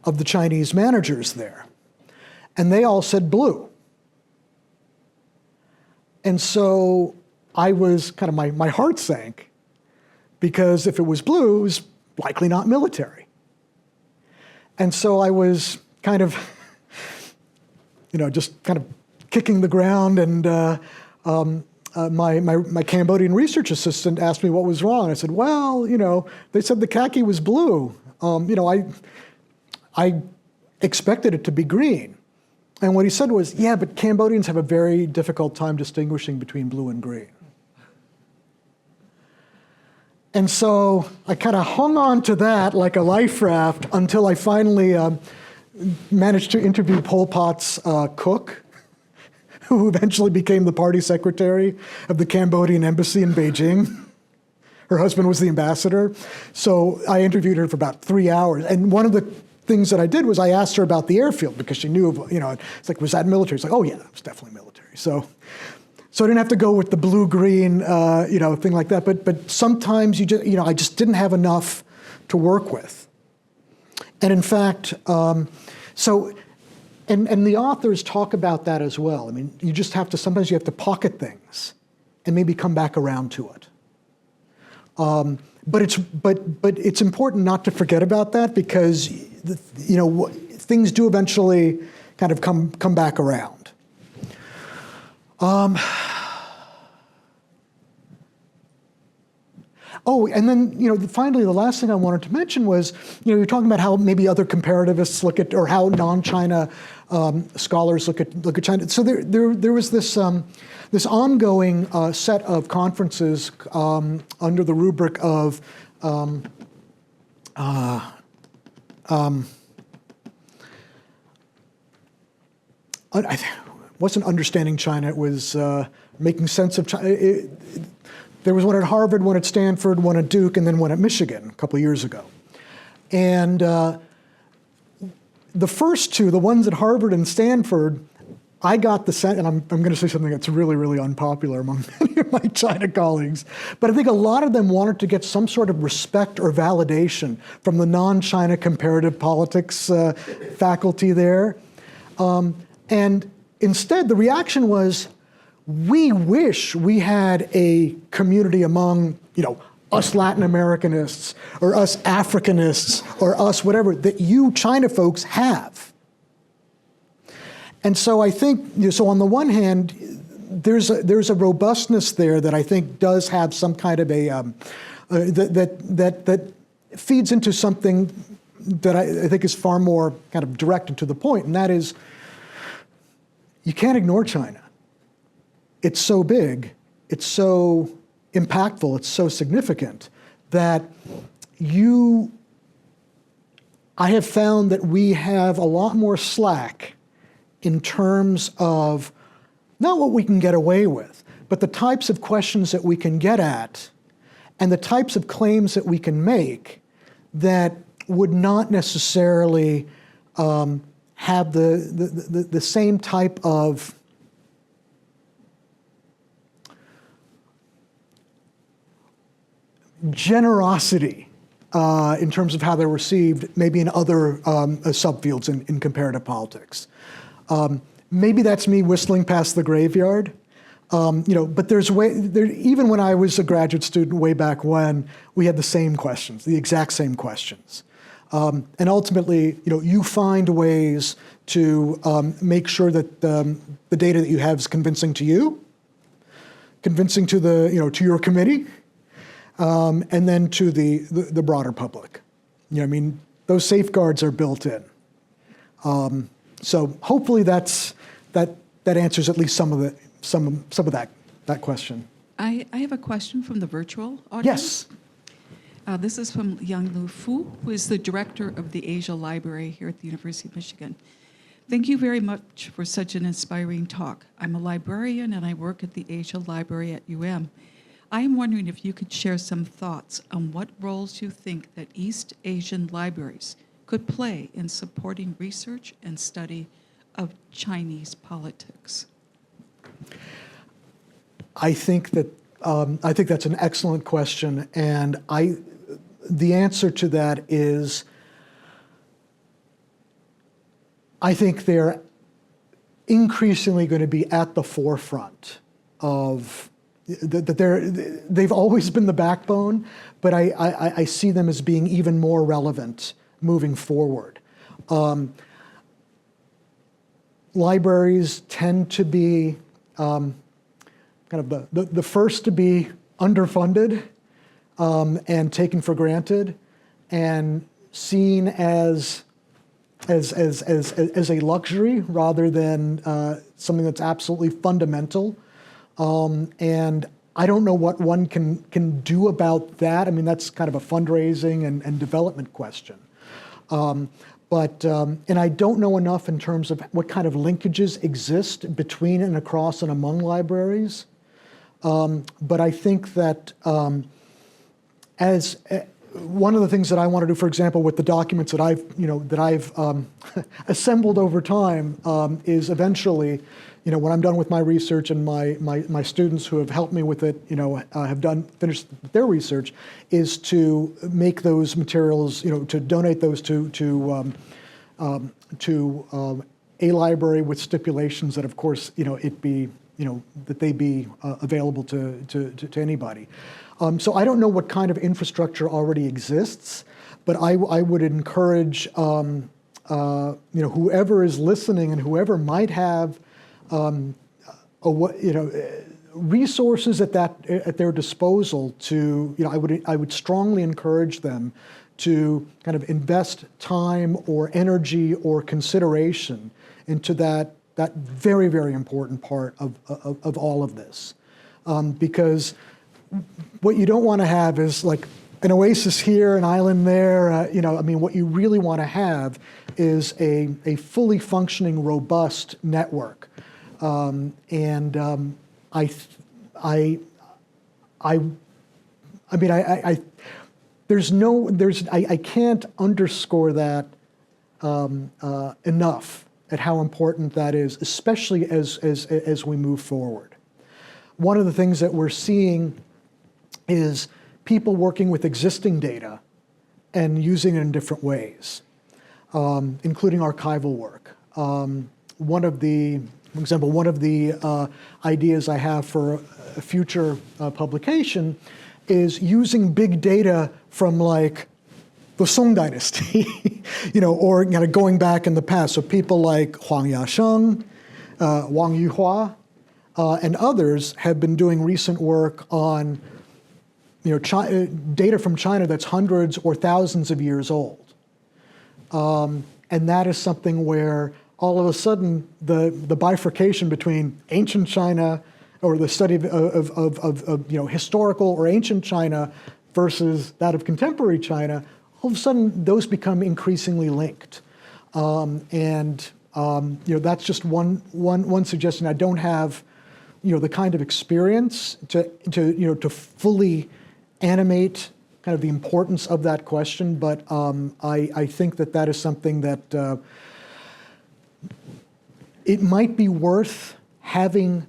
of the Chinese managers there? And they all said blue. And so I was kind of, my heart sank, because if it was blue, it was likely not military. And so I was kind of, just kind of kicking the ground, and my Cambodian research assistant asked me what was wrong. I said, well, they said the khaki was blue. I expected it to be green. And what he said was, yeah, but Cambodians have a very difficult time distinguishing between blue and green. And so I kind of hung on to that like a life raft until I finally managed to interview Pol Pot's cook, who eventually became the party secretary of the Cambodian embassy in Beijing. Her husband was the ambassador. So I interviewed her for about 3 hours. And one of the things that I did was I asked her about the airfield, because she knew, it's like, was that military? It's like, oh yeah, it was definitely military. So I didn't have to go with the blue-green, thing like that. But sometimes I just didn't have enough to work with. And in fact, and the authors talk about that as well. I mean, sometimes you have to pocket things and maybe come back around to it. But it's important not to forget about that, because things do eventually kind of come back around. And then finally, the last thing I wanted to mention was, you're talking about how maybe other comparativists look at, or how non-China scholars look at China. So there was this ongoing set of conferences under the rubric of I wasn't understanding China. It was making sense of China. There was one at Harvard, one at Stanford, one at Duke, and then one at Michigan a couple of years ago. And the first two, the ones at Harvard and Stanford, I got the sense, and I'm going to say something that's really, really unpopular among many of my China colleagues, but I think a lot of them wanted to get some sort of respect or validation from the non-China comparative politics faculty there. And instead, the reaction was, we wish we had a community among, us Latin Americanists, or us Africanists, or us whatever, that you China folks have. And so I think, so on the one hand, there's a robustness there that I think does have some kind of a, that feeds into something that I think is far more kind of direct and to the point, and that is, you can't ignore China. It's so big, it's so impactful, it's so significant that I have found that we have a lot more slack in terms of not what we can get away with, but the types of questions that we can get at and the types of claims that we can make that would not necessarily have the same type of generosity in terms of how they're received, maybe in other subfields in comparative politics. Maybe that's me whistling past the graveyard, But even when I was a graduate student way back when, we had the same questions, the exact same questions. And ultimately, you find ways to make sure that the data that you have is convincing to you, convincing to to your committee, and then to the broader public. Those safeguards are built in. So hopefully that answers at least some of that question. I have a question from the virtual audience. Yes. This is from Yang Lu Fu, who is the director of the Asia Library here at the University of Michigan. Thank you very much for such an inspiring talk. I'm a librarian and I work at the Asia Library at UM. I am wondering if you could share some thoughts on what roles you think that East Asian libraries could play in supporting research and study of Chinese politics. I think that's an excellent question, and the answer to that is I think they're increasingly going to be at the forefront of that. They've always been the backbone, but I see them as being even more relevant moving forward. Libraries tend to be kind of the first to be underfunded and taken for granted and seen as a luxury rather than something that's absolutely fundamental. And I don't know what one can do about that. I mean, that's kind of a fundraising and development question. And I don't know enough in terms of what kind of linkages exist between and across and among libraries. But I think that as one of the things that I want to do, for example, with the documents that I've assembled over time, is eventually, when I'm done with my research and my students who have helped me with it, have finished their research, is to make those materials, to donate those to a library with stipulations that, of course, that they be available to anybody. So I don't know what kind of infrastructure already exists, but I would encourage whoever is listening and whoever might have resources at their disposal to I would strongly encourage them to kind of invest time or energy or consideration into that very, very important part of all of this, because what you don't want to have is like an oasis here, an island there. What you really want to have is a fully functioning, robust network. I can't underscore that enough at how important that is, especially as we move forward. One of the things that we're seeing is people working with existing data and using it in different ways, including archival work. One of the ideas I have for a future publication is using big data from like the Song Dynasty, or going back in the past. So people like Huang Yasheng, Wang Yuhua, and others have been doing recent work on data from China that's hundreds or thousands of years old. And that is something where all of a sudden the bifurcation between ancient China or the study of historical or ancient China versus that of contemporary China, all of a sudden those become increasingly linked. That's just one suggestion. I don't have the kind of experience to fully animate kind of the importance of that question, but I think that is something that it might be worth having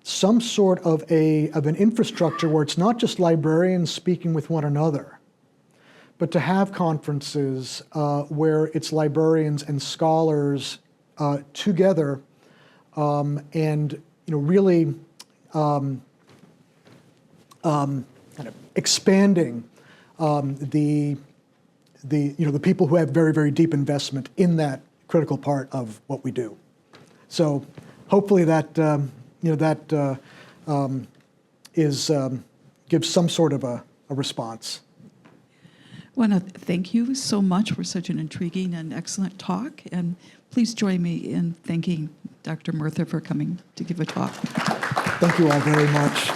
some sort of an infrastructure where it's not just librarians speaking with one another, but to have conferences where it's librarians and scholars together, and really kind of expanding the people who have very, very deep investment in that critical part of what we do. So hopefully that gives some sort of a response. I want to thank you so much for such an intriguing and excellent talk, and please join me in thanking Dr. Mertha for coming to give a talk. Thank you all very much.